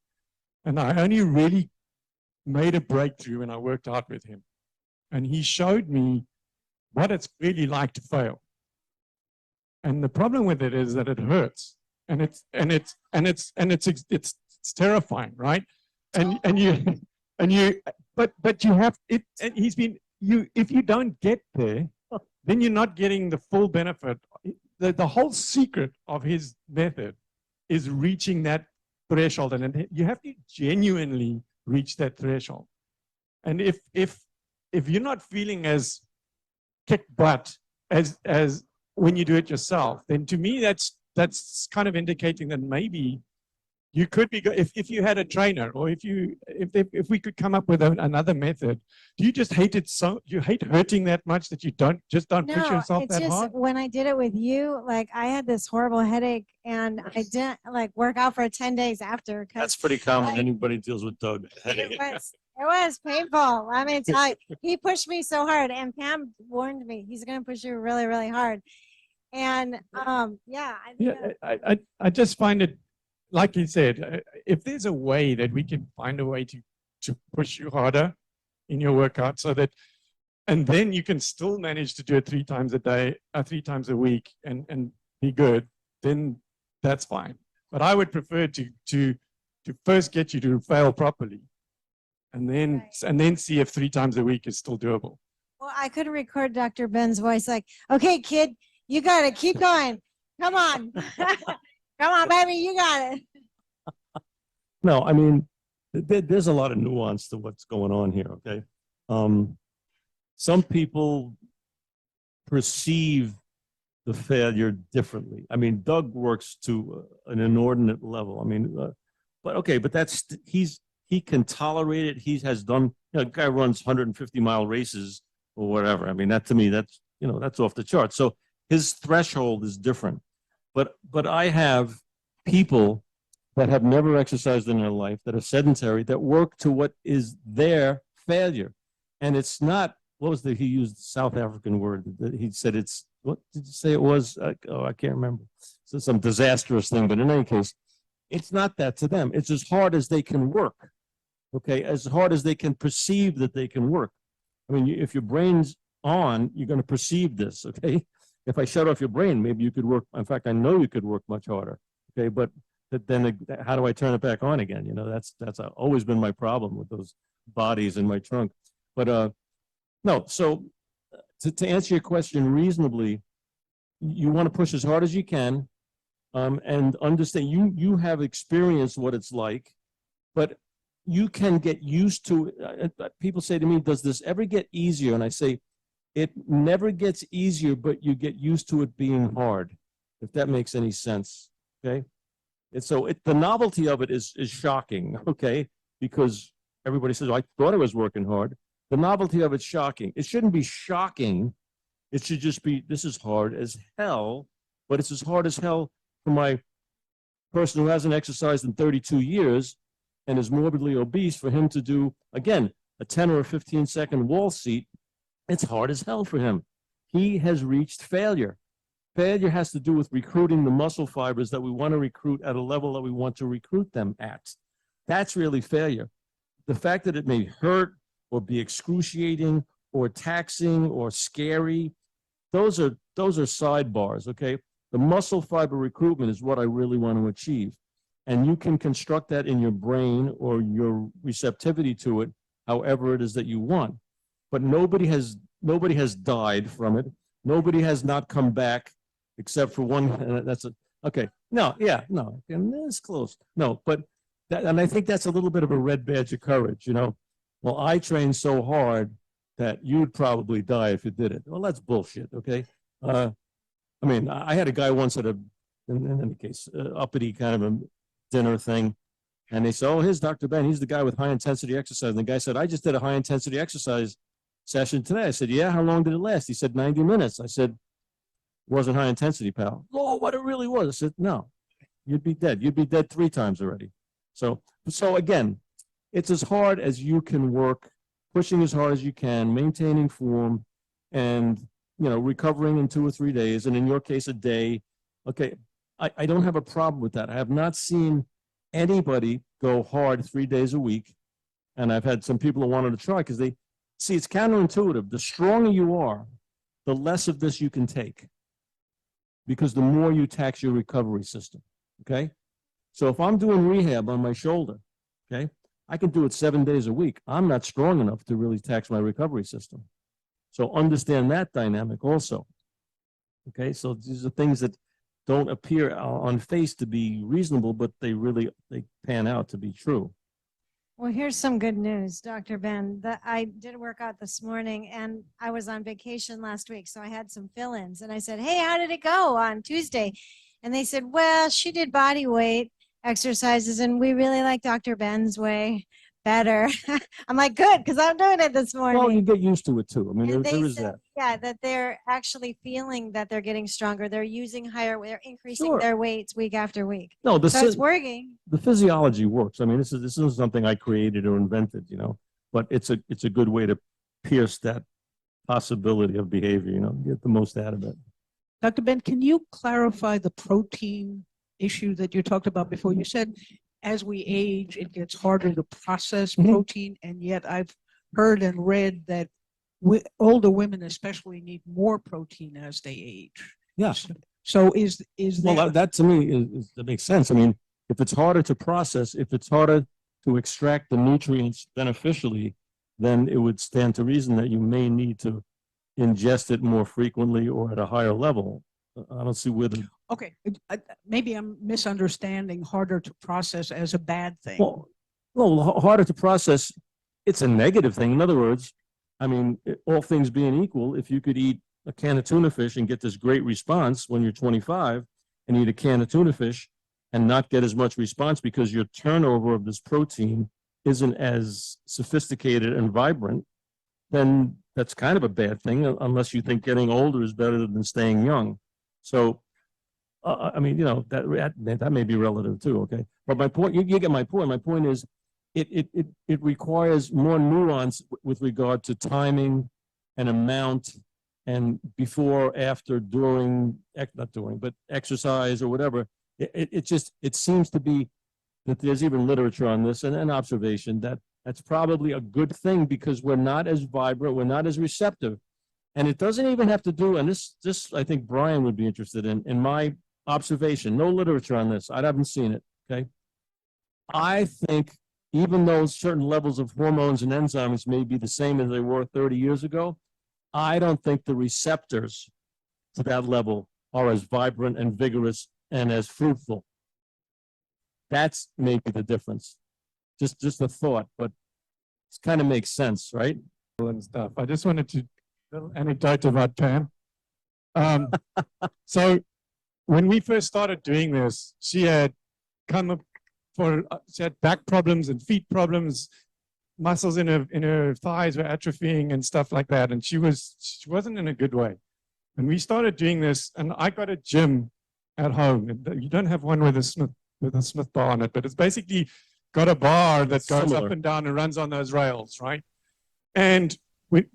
And I only really made a breakthrough when I worked out with him, and he showed me what it's really like to fail. And the problem with it is that it hurts, and it's terrifying, right? But you have it, and if you don't get there, then you're not getting the full benefit. The whole secret of his method is reaching that threshold, and then you have to genuinely reach that threshold. And if you're not feeling as kick butt as when you do it yourself, then to me that's kind of indicating that maybe you could be if you had a trainer, or if we could come up with another method. Do you just hate it so you hate hurting that much that you don't push yourself it's that just hard? when I did it with you, like I had this horrible headache and I didn't like work out for 10 days after. That's pretty common. Anybody deals with Doug. It was painful. I mean, he pushed me so hard, and Pam warned me he's going to push you really, really hard. And yeah, I just find it, like you said, if there's a way that we can find a way to push you harder in your workout, so that, and then you can still manage to do it 3 times a day, 3 times a week, and be good, then that's fine. But I would prefer to first get you to fail properly, and then see if 3 times a week is still doable. well, I could record Dr. Ben's voice like, okay, kid, you got to keep going. Come on. Come on, baby, you got it. No, I mean, there's a lot of nuance to what's going on here, okay? Some people perceive the failure differently. I mean, Doug works to an inordinate level. I mean, but okay, but he can tolerate it. He has done, a guy runs 150-mile races or whatever. I mean, that to me, that's off the chart. So his threshold is different. But I have people that have never exercised in their life, that are sedentary, that work to what is their failure. And it's not, he used the South African word. He said what did you say it was? I can't remember. So some disastrous thing, but in any case, it's not that to them. It's as hard as they can work, okay? As hard as they can perceive that they can work. I mean, if your brain's on, you're going to perceive this, okay? If I shut off your brain, maybe you could work. In fact, I know you could work much harder. Okay, but then how do I turn it back on again? That's always been my problem with those bodies in my trunk. But no. So to answer your question reasonably, you want to push as hard as you can, and understand you have experienced what it's like, but you can get used to it. People say to me, "Does this ever get easier?" And I say, it never gets easier, but you get used to it being hard, if that makes any sense, okay? And so the novelty of it is shocking, okay? Because everybody says, I thought I was working hard. The novelty of it's shocking. It shouldn't be shocking. It should just be, this is hard as hell, but it's as hard as hell for my person who hasn't exercised in 32 years and is morbidly obese, for him to do, again, a 10 or a 15-second wall seat. It's hard as hell for him. He has reached failure. Failure has to do with recruiting the muscle fibers that we want to recruit at a level that we want to recruit them at. That's really failure. The fact that it may hurt or be excruciating or taxing or scary, those are sidebars, okay? The muscle fiber recruitment is what I really want to achieve. And you can construct that in your brain or your receptivity to it, however it is that you want. But nobody has died from it. Nobody has not come back, except for one. That's a okay. No, yeah, no, it's close. No, but and I think that's a little bit of a red badge of courage, Well, I trained so hard that you'd probably die if you did it. Well, that's bullshit. Okay. I mean, I had a guy once at in any case, uppity kind of a dinner thing. And they said, oh, here's Dr. Ben. He's the guy with high intensity exercise. And the guy said, I just did a high intensity exercise session today. I said, yeah, how long did it last? He said, 90 minutes. I said, it wasn't high intensity, pal. Oh, what it really was. I said, no, you'd be dead. You'd be dead 3 times already. So again, it's as hard as you can work, pushing as hard as you can, maintaining form, and, recovering in 2 or 3 days. And in your case, a day. Okay. I don't have a problem with that. I have not seen anybody go hard 3 days a week. And I've had some people who wanted to try because they see it's counterintuitive. The stronger you are, the less of this you can take, because the more you tax your recovery system. Okay. So if I'm doing rehab on my shoulder, okay, I can do it 7 days a week. I'm not strong enough to really tax my recovery system. So understand that dynamic also. Okay. So these are things that don't appear on face to be reasonable, but they pan out to be true. Well, here's some good news, Dr. Ben. I did a workout this morning and I was on vacation last week, so I had some fill-ins. And I said, hey, how did it go on Tuesday? And they said, well, she did body weight exercises and we really like Dr. Ben's way better. I'm like, good, because I'm doing it this morning. Well, you get used to it too. I mean, And there they is said, that. yeah, that they're actually feeling that they're getting stronger. They're using they're increasing Sure. their weights week after week. No, So it's working. the physiology works. I mean, this isn't something I created or invented, you know, but it's a good way to pierce that possibility of behavior, you know, get the most out of it. Dr. Ben, can you clarify the protein issue that you talked about before? You said as we age, it gets harder to process protein, and yet I've heard and read that older women especially need more protein as they age. Yeah. So is Well, that to me that makes sense. I mean, if it's harder to process, if it's harder to extract the nutrients beneficially, then it would stand to reason that you may need to ingest it more frequently or at a higher level. I don't see where the okay. Maybe I'm misunderstanding harder to process as a bad thing. well, harder to process. It's a negative thing. In other words, I mean, all things being equal, if you could eat a can of tuna fish and get this great response when you're 25 and eat a can of tuna fish and not get as much response because your turnover of this protein isn't as sophisticated and vibrant, then that's kind of a bad thing, unless you think getting older is better than staying young. So, I mean, you know, that may be relative too, okay? But my point, you get my point. My point is, it requires more nuance with regard to timing and amount and before, after, during, not during, but exercise or whatever. It seems to be that there's even literature on this and an observation that that's probably a good thing because we're not as vibrant, we're not as receptive. And it doesn't even have to do, and this I think Brian would be interested in my observation, no literature on this, I haven't seen it, okay? I think even though certain levels of hormones and enzymes may be the same as they were 30 years ago, I don't think the receptors to that level are as vibrant and vigorous and as fruitful. That's maybe the difference. Just a thought, but it kind of makes sense, right? And stuff. I just wanted to little anecdote about Pam. So when we first started doing this, she had come up she had back problems and feet problems, muscles in her thighs were atrophying and stuff like that, and she wasn't in a good way. And we started doing this, and I got a gym at home. You don't have one with a Smith bar on it, but it's basically got a bar that goes up and down and runs on those rails, right? And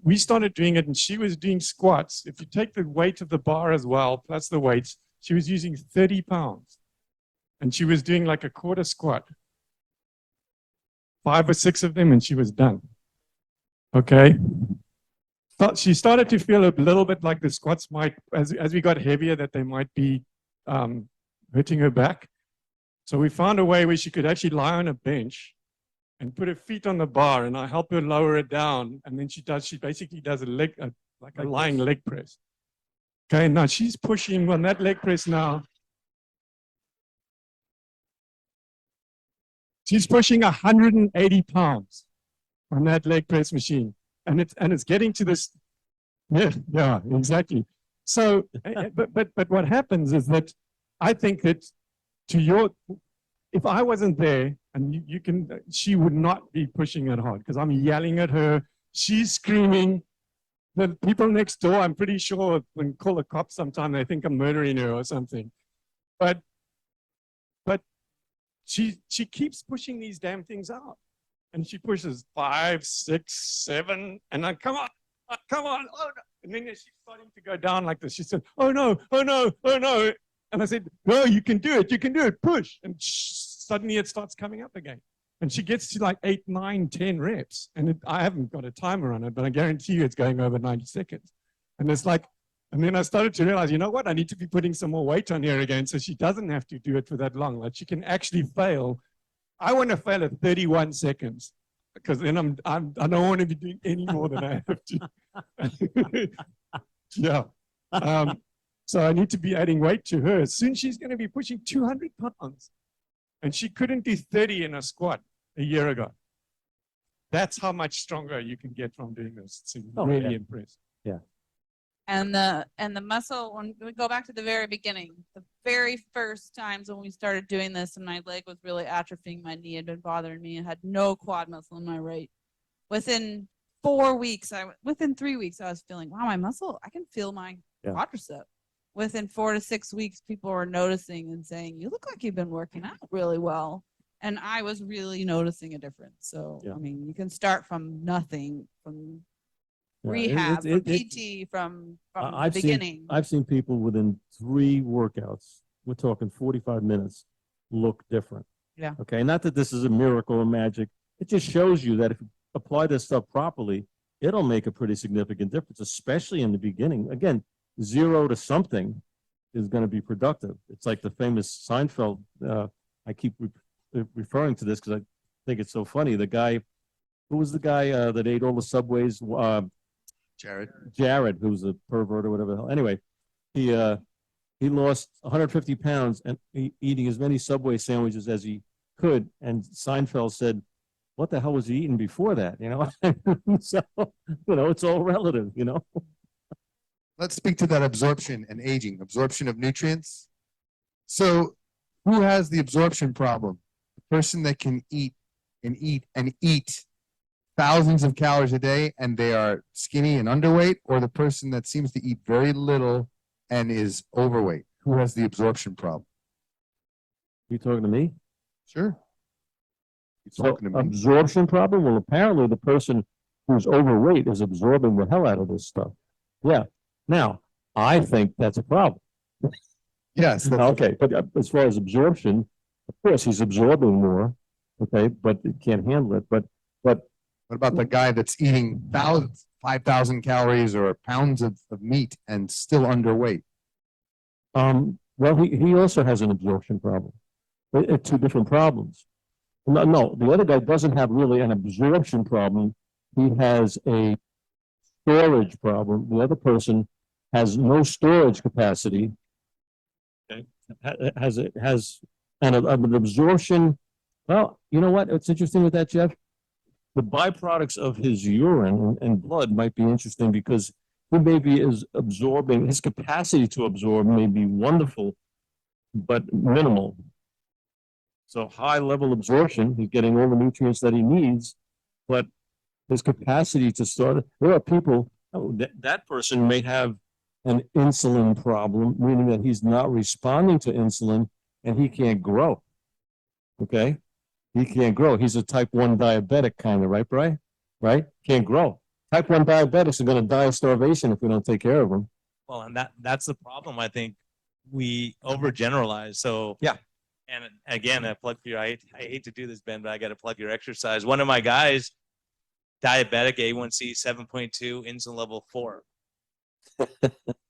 we started doing it, and she was doing squats. If you take the weight of the bar as well, plus the weights, she was using 30 pounds. And she was doing like a quarter squat, 5 or 6 of them, and she was done. Okay. But she started to feel a little bit like the squats might, as we got heavier, that they might be hurting her back. So we found a way where she could actually lie on a bench and put her feet on the bar, and I help her lower it down. And then she basically does a lying leg press. Okay, now she's pushing on that leg press now. She's pushing 180 pounds on that leg press machine. And it's getting to this, yeah, exactly. So, but what happens is that I think that if I wasn't there, and she would not be pushing it hard because I'm yelling at her. She's screaming. The people next door, I'm pretty sure, when call the cops sometime, they think I'm murdering her or something. But she keeps pushing these damn things out. And she pushes 5, 6, 7, and I come on, oh no. And then she's starting to go down like this. She said, oh no, oh no, oh no. And I said, no, you can do it, push. And suddenly it starts coming up again. And she gets to like 8, 9, 10 reps. And I haven't got a timer on it, but I guarantee you it's going over 90 seconds. And it's like, and then I started to realize, you know what, I need to be putting some more weight on here again so she doesn't have to do it for that long. Like she can actually fail. I want to fail at 31 seconds because then I don't want to be doing any more than I have to. Yeah. So I need to be adding weight to her. Soon she's going to be pushing 200 pounds. And she couldn't do 30 in a squat a year ago. That's how much stronger you can get from doing this. It's really impressive. And the muscle, when we go back to the very beginning, the very first times when we started doing this and my leg was really atrophying, my knee had been bothering me, and had no quad muscle in my right. Within 4 weeks, within 3 weeks, I was feeling, wow, my muscle, I can feel my quadricep. Within 4 to 6 weeks, people were noticing and saying, you look like you've been working out really well. And I was really noticing a difference. So, I mean, you can start from nothing, from rehab, from PT, from the beginning. I've seen people within 3 workouts, we're talking 45 minutes, look different. Yeah. Okay. Not that this is a miracle or magic. It just shows you that if you apply this stuff properly, it'll make a pretty significant difference, especially in the beginning. Again, 0 to something is going to be productive. It's like the famous Seinfeld. I keep referring to this because I think it's so funny. The guy, who was the guy that ate all the Subways? Jared, who's a pervert or whatever the hell. Anyway, he lost 150 pounds and eating as many Subway sandwiches as he could. And Seinfeld said, what the hell was he eating before that? You know, so, you know, it's all relative, you know. Let's speak to that absorption and aging, absorption of nutrients. So who has the absorption problem? The person that can eat and eat and eat thousands of calories a day and they are skinny and underweight, or the person that seems to eat very little and is overweight? Who has the absorption problem? You talking to me? Sure. So absorption problem? Well, apparently the person who's overweight is absorbing the hell out of this stuff. Yeah. Now, I think that's a problem. Yes. Okay. But as far as absorption, of course, he's absorbing more. Okay. But it can't handle it. But what about the guy that's eating 5,000 calories or pounds of meat and still underweight? Well, he also has an absorption problem. It's 2 different problems. No, the other guy doesn't have really an absorption problem. He has a storage problem. The other person has no storage capacity. Okay. Has an absorption. Well, you know what? What's interesting with that, Jeff? The byproducts of his urine and blood might be interesting because he maybe is absorbing, his capacity to absorb may be wonderful, but minimal. So high level absorption, he's getting all the nutrients that he needs, but his capacity to start, there are people, that person may have an insulin problem, meaning that he's not responding to insulin and he can't grow. Okay? He can't grow. He's a type 1 diabetic kind of, right, Brian? Right? Can't grow. Type 1 diabetics are going to die of starvation if we don't take care of them. Well, and that's the problem. I think we overgeneralize. So yeah. And again, I plug for your, I hate to do this, Ben, but I got to plug your exercise. One of my guys, diabetic, A1C 7.2, insulin level 4.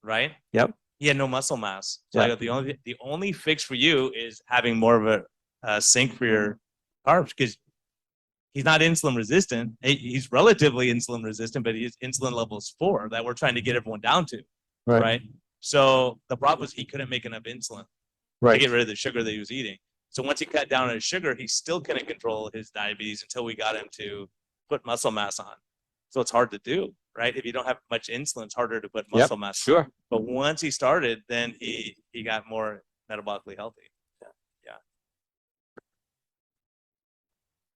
Right? Yep. He had no muscle mass. So I go, the only fix for you is having more of a sink for your carbs, because he's not insulin resistant. He's relatively insulin resistant, but his insulin level is 4 that we're trying to get everyone down to. Right? So the problem was he couldn't make enough insulin. To get rid of the sugar that he was eating. So once he cut down on his sugar, he still couldn't control his diabetes until we got him to put muscle mass on. So it's hard to do, right? If you don't have much insulin, it's harder to put muscle mass. Sure. But once he started, then he got more metabolically healthy. Yeah.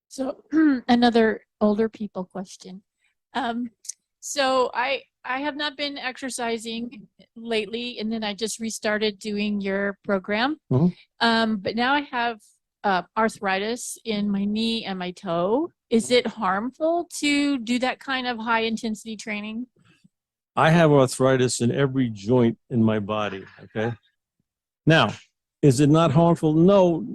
So another older people question. So I have not been exercising lately, and then I just restarted doing your program. Mm-hmm. But now I have arthritis in my knee and my toe. Is it harmful to do that kind of high intensity training? I have arthritis in every joint in my body. Okay. Now, is it not harmful? No.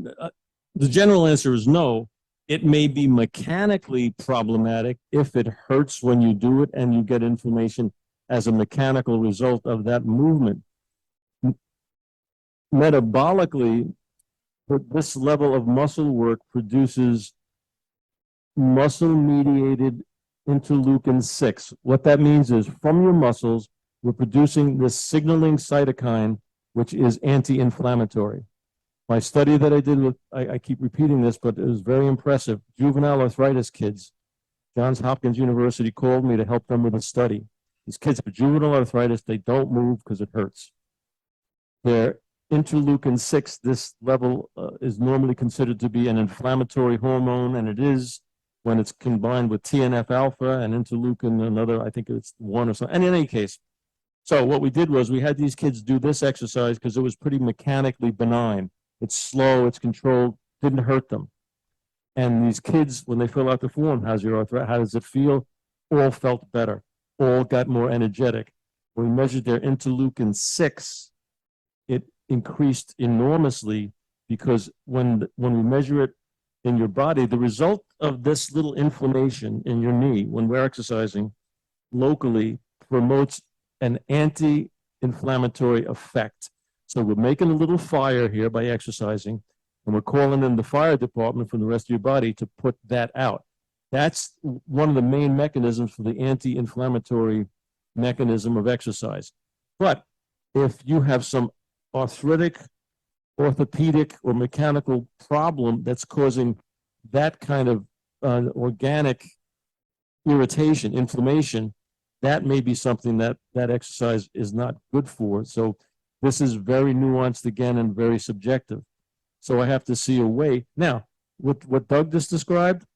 The general answer is no. It may be mechanically problematic if it hurts when you do it and you get inflammation as a mechanical result of that movement. Metabolically, this level of muscle work produces muscle-mediated interleukin-6. What that means is from your muscles, we're producing this signaling cytokine, which is anti-inflammatory. My study that I did with, I keep repeating this, but it was very impressive. Juvenile arthritis kids, Johns Hopkins University called me to help them with a study. These kids have juvenile arthritis, they don't move because it hurts. Their interleukin-6, this level is normally considered to be an inflammatory hormone, and it is when it's combined with TNF-alpha and interleukin, another, I think it's 1 or something. And in any case, so what we did was we had these kids do this exercise because it was pretty mechanically benign. It's slow, it's controlled, didn't hurt them. And these kids, when they fill out the form, how's your arthritis, how does it feel? All felt better, all got more energetic. When we measured their interleukin-6, it increased enormously because when we measure it in your body, the result of this little inflammation in your knee when we're exercising locally promotes an anti-inflammatory effect. So we're making a little fire here by exercising, and we're calling in the fire department from the rest of your body to put that out. That's one of the main mechanisms for the anti-inflammatory mechanism of exercise. But if you have some arthritic, orthopedic, or mechanical problem that's causing that kind of organic irritation, inflammation, that may be something that exercise is not good for. So this is very nuanced again and very subjective. So I have to see a way. Now, what Doug just described,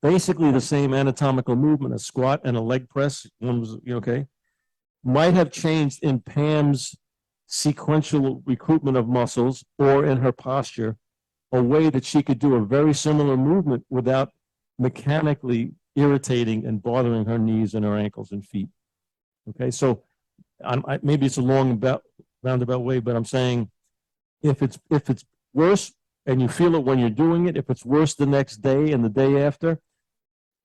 basically the same anatomical movement, a squat and a leg press, one was, okay, might have changed in Pam's sequential recruitment of muscles or in her posture, a way that she could do a very similar movement without mechanically irritating and bothering her knees and her ankles and feet. Okay, so maybe it's a long roundabout way, but I'm saying if it's worse and you feel it when you're doing it, if it's worse the next day and the day after,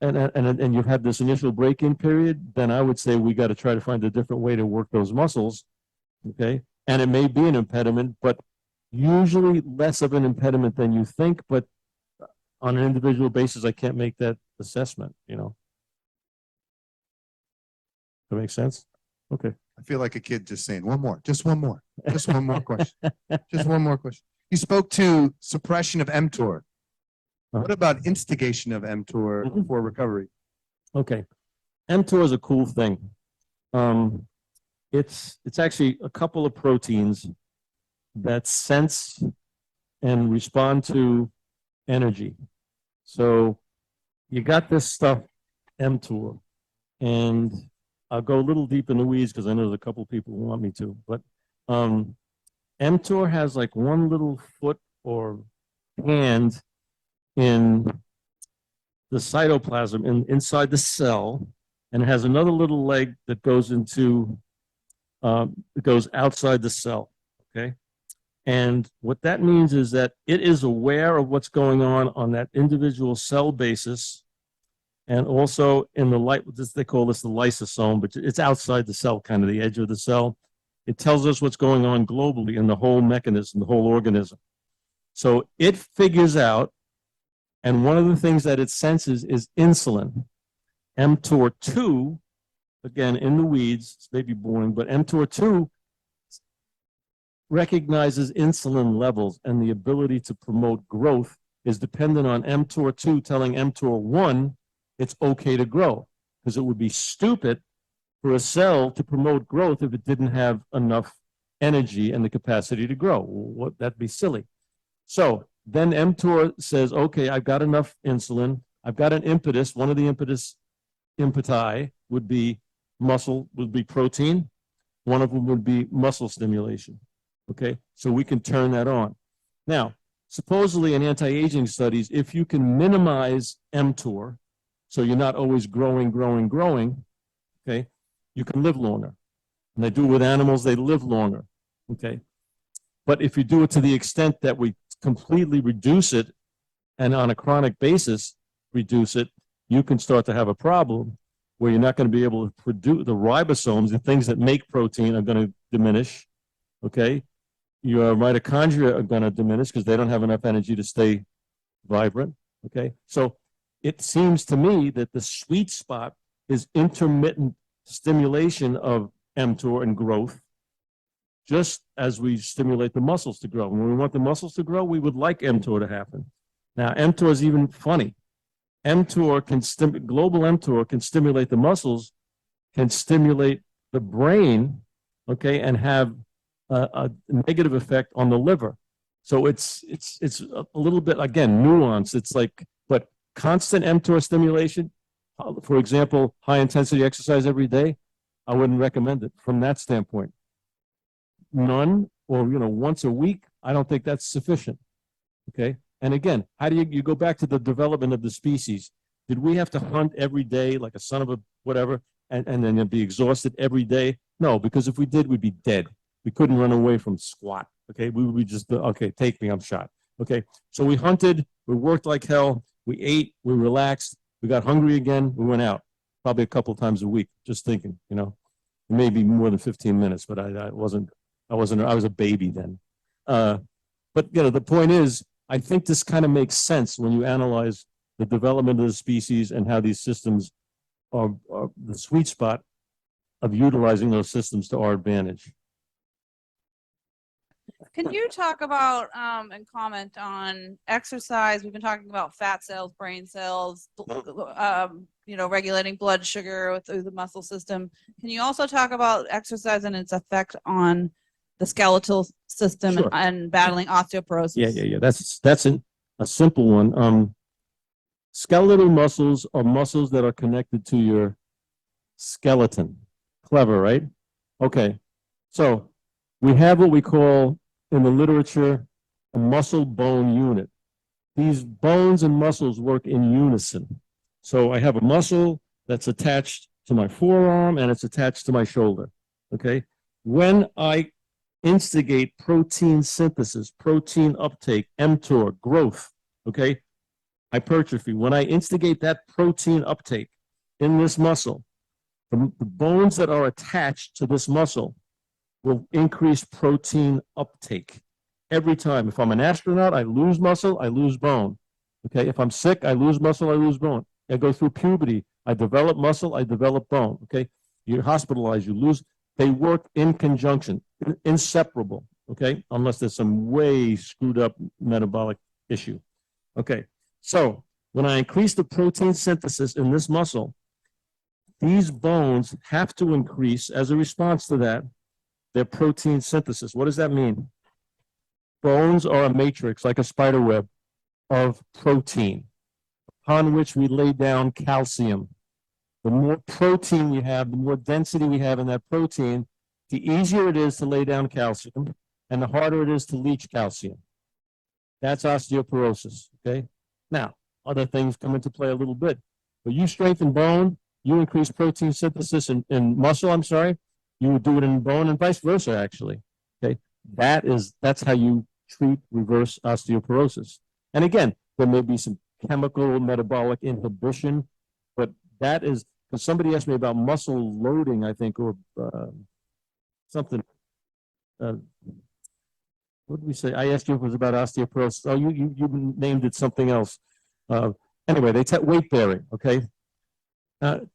and you've had this initial break-in period, then I would say we got to try to find a different way to work those muscles. Okay, and it may be an impediment, but usually less of an impediment than you think. But on an individual basis, I can't make that assessment. That makes sense? Okay. I feel like a kid just saying one more question. Just one more question. You spoke to suppression of mTOR. What about instigation of mTOR for recovery? Okay. mTOR is a cool thing. It's actually a couple of proteins that sense and respond to energy. So you got this stuff, mTOR, and I'll go a little deep in the weeds because I know there's a couple people who want me to, but mTOR has like one little foot or hand in the cytoplasm inside the cell, and it has another little leg that goes into it goes outside the cell. Okay, and what that means is that it is aware of what's going on that individual cell basis, and also in the they call this the lysosome, but it's outside the cell, kind of the edge of the cell. It tells us what's going on globally in the whole mechanism, the whole organism. So it figures out, and one of the things that it senses is insulin. mTOR2, again, in the weeds, it's maybe boring, but mTOR2 recognizes insulin levels, and the ability to promote growth is dependent on mTOR2 telling mTOR1 it's okay to grow, because it would be stupid for a cell to promote growth if it didn't have enough energy and the capacity to grow. That'd be silly. So then mTOR says, okay, I've got enough insulin. I've got an impetus. One of the impeti would be muscle, would be protein. One of them would be muscle stimulation. Okay, so we can turn that on. Now, supposedly in anti-aging studies, if you can minimize mTOR, so you're not always growing, okay, you can live longer. And they do it with animals, they live longer, okay? But if you do it to the extent that we completely reduce it, and on a chronic basis reduce it, you can start to have a problem where you're not going to be able to produce the ribosomes, the things that make protein, are going to diminish, okay? Your mitochondria are going to diminish because they don't have enough energy to stay vibrant, okay? So it seems to me that the sweet spot is intermittent stimulation of mTOR and growth, just as we stimulate the muscles to grow. When we want the muscles to grow, we would like mTOR to happen. Now, mTOR is even funny. Global mTOR can stimulate the muscles, can stimulate the brain, okay, and have a negative effect on the liver. So it's a little bit, again, nuanced. It's like, but constant mTOR stimulation, for example, high intensity exercise every day, I wouldn't recommend it from that standpoint. None, or once a week, I don't think that's sufficient. Okay. And again, how do you go back to the development of the species? Did we have to hunt every day like a son of a whatever, and then be exhausted every day? No, because if we did, we'd be dead. We couldn't run away from squat. Okay, we would just, okay, take me, I'm shot. Okay, so we hunted, we worked like hell, we ate, we relaxed, we got hungry again, we went out probably a couple times a week, just thinking, maybe more than 15 minutes, but I was a baby then. But the point is, I think this kind of makes sense when you analyze the development of the species and how these systems are the sweet spot of utilizing those systems to our advantage. Can you talk about and comment on exercise? We've been talking about fat cells, brain cells, regulating blood sugar through the muscle system. Can you also talk about exercise and its effect on the skeletal system? Sure. and battling osteoporosis? Yeah. That's a simple one. Skeletal muscles are muscles that are connected to your skeleton. Clever, right? Okay. So we have what we call in the literature a muscle bone unit. These bones and muscles work in unison. So I have a muscle that's attached to my forearm and it's attached to my shoulder. Okay. When I instigate protein synthesis, protein uptake, mTOR, growth, okay, hypertrophy, when I instigate that protein uptake in this muscle, the bones that are attached to this muscle will increase protein uptake every time. If I'm an astronaut, I lose muscle, I lose bone. Okay, if I'm sick, I lose muscle, I lose bone. I go through puberty, I develop muscle, I develop bone. Okay, you're hospitalized, you lose. They work in conjunction, inseparable. Okay, unless there's some way screwed up metabolic issue. Okay, so when I increase the protein synthesis in this muscle, these bones have to increase as a response to that, their protein synthesis. What does that mean? Bones are a matrix, like a spider web, of protein, upon which we lay down calcium. The more protein we have, the more density we have in that protein, the easier it is to lay down calcium, and the harder it is to leach calcium. That's osteoporosis, okay? Now, other things come into play a little bit. But you strengthen bone, you increase protein synthesis in muscle, you would do it in bone and vice versa, actually. Okay, that's how you treat reverse osteoporosis. And again, there may be some chemical metabolic inhibition, but that is, because somebody asked me about muscle loading, I think, or something. What did we say? I asked you if it was about osteoporosis. Oh, you named it something else. Anyway, they take weight bearing, okay?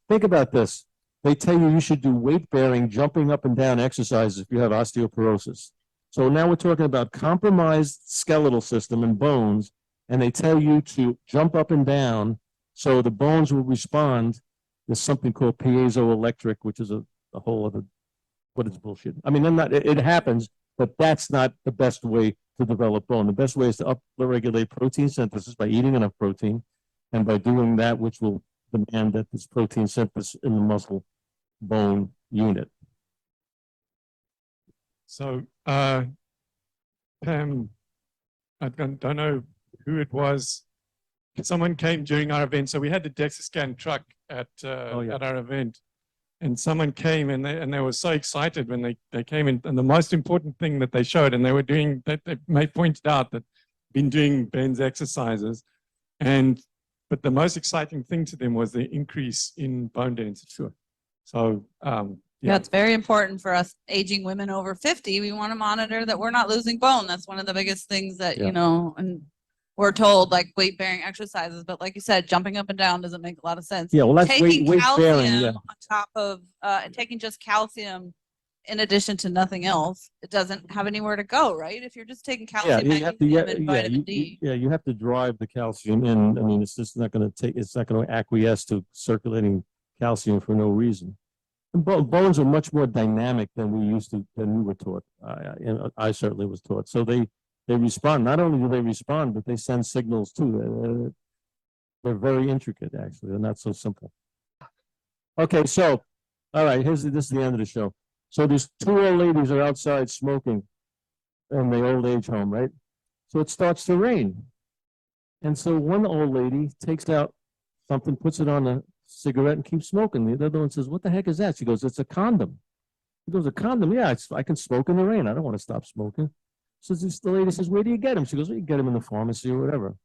Think about this. They tell you should do weight bearing, jumping up and down exercises if you have osteoporosis. So now we're talking about compromised skeletal system and bones, and they tell you to jump up and down so the bones will respond. There's something called piezoelectric, which is a whole other, what is bullshit? I mean, it happens, but that's not the best way to develop bone. The best way is to upregulate protein synthesis by eating enough protein, and by doing that, which will demand that this protein synthesis in the muscle bone unit. So, Pam, I don't know who it was. Someone came during our event. So we had the DEXA scan truck at our event, and someone came and they were so excited when they came in. And the most important thing that they showed, and they pointed out that been doing Ben's exercises, but the most exciting thing to them was the increase in bone density. Sure. So, Yeah, it's very important for us aging women over 50. We want to monitor that we're not losing bone. That's one of the biggest things that, and we're told, like weight bearing exercises, but like you said, jumping up and down doesn't make a lot of sense. Yeah, well, that's taking weight calcium bearing. Yeah. on top of taking just calcium in addition to nothing else, it doesn't have anywhere to go, right? If you're just taking Yeah, calcium, you have to, magnesium, and vitamin D. yeah, you have to drive the calcium in. I mean, it's just not going to take, it's not going to acquiesce to circulating calcium for no reason. And bones are much more dynamic than we were taught. I certainly was taught. So they respond. Not only do they respond, but they send signals too. They're very intricate, actually. They're not so simple. Okay, so, all right, this is the end of the show. So these two old ladies are outside smoking in the old age home, right? So it starts to rain. And so one old lady takes out something, puts it on a cigarette and keeps smoking. The other one says, what the heck is that? She goes, it's a condom. He goes, a condom? Yeah, I can smoke in the rain. I don't want to stop smoking. So the lady says, where do you get them? She goes, well, you get them in the pharmacy or whatever.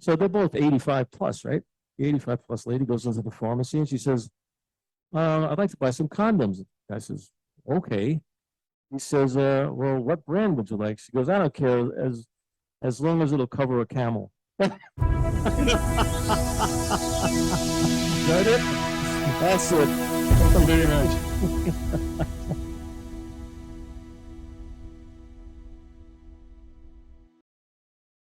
So they're both 85 plus, right? The 85 plus lady goes into the pharmacy and she says, I'd like to buy some condoms. The guy says, okay. He says, well, what brand would you like? She goes, I don't care as long as it'll cover a camel. Is that it? That's it. Thank you very much.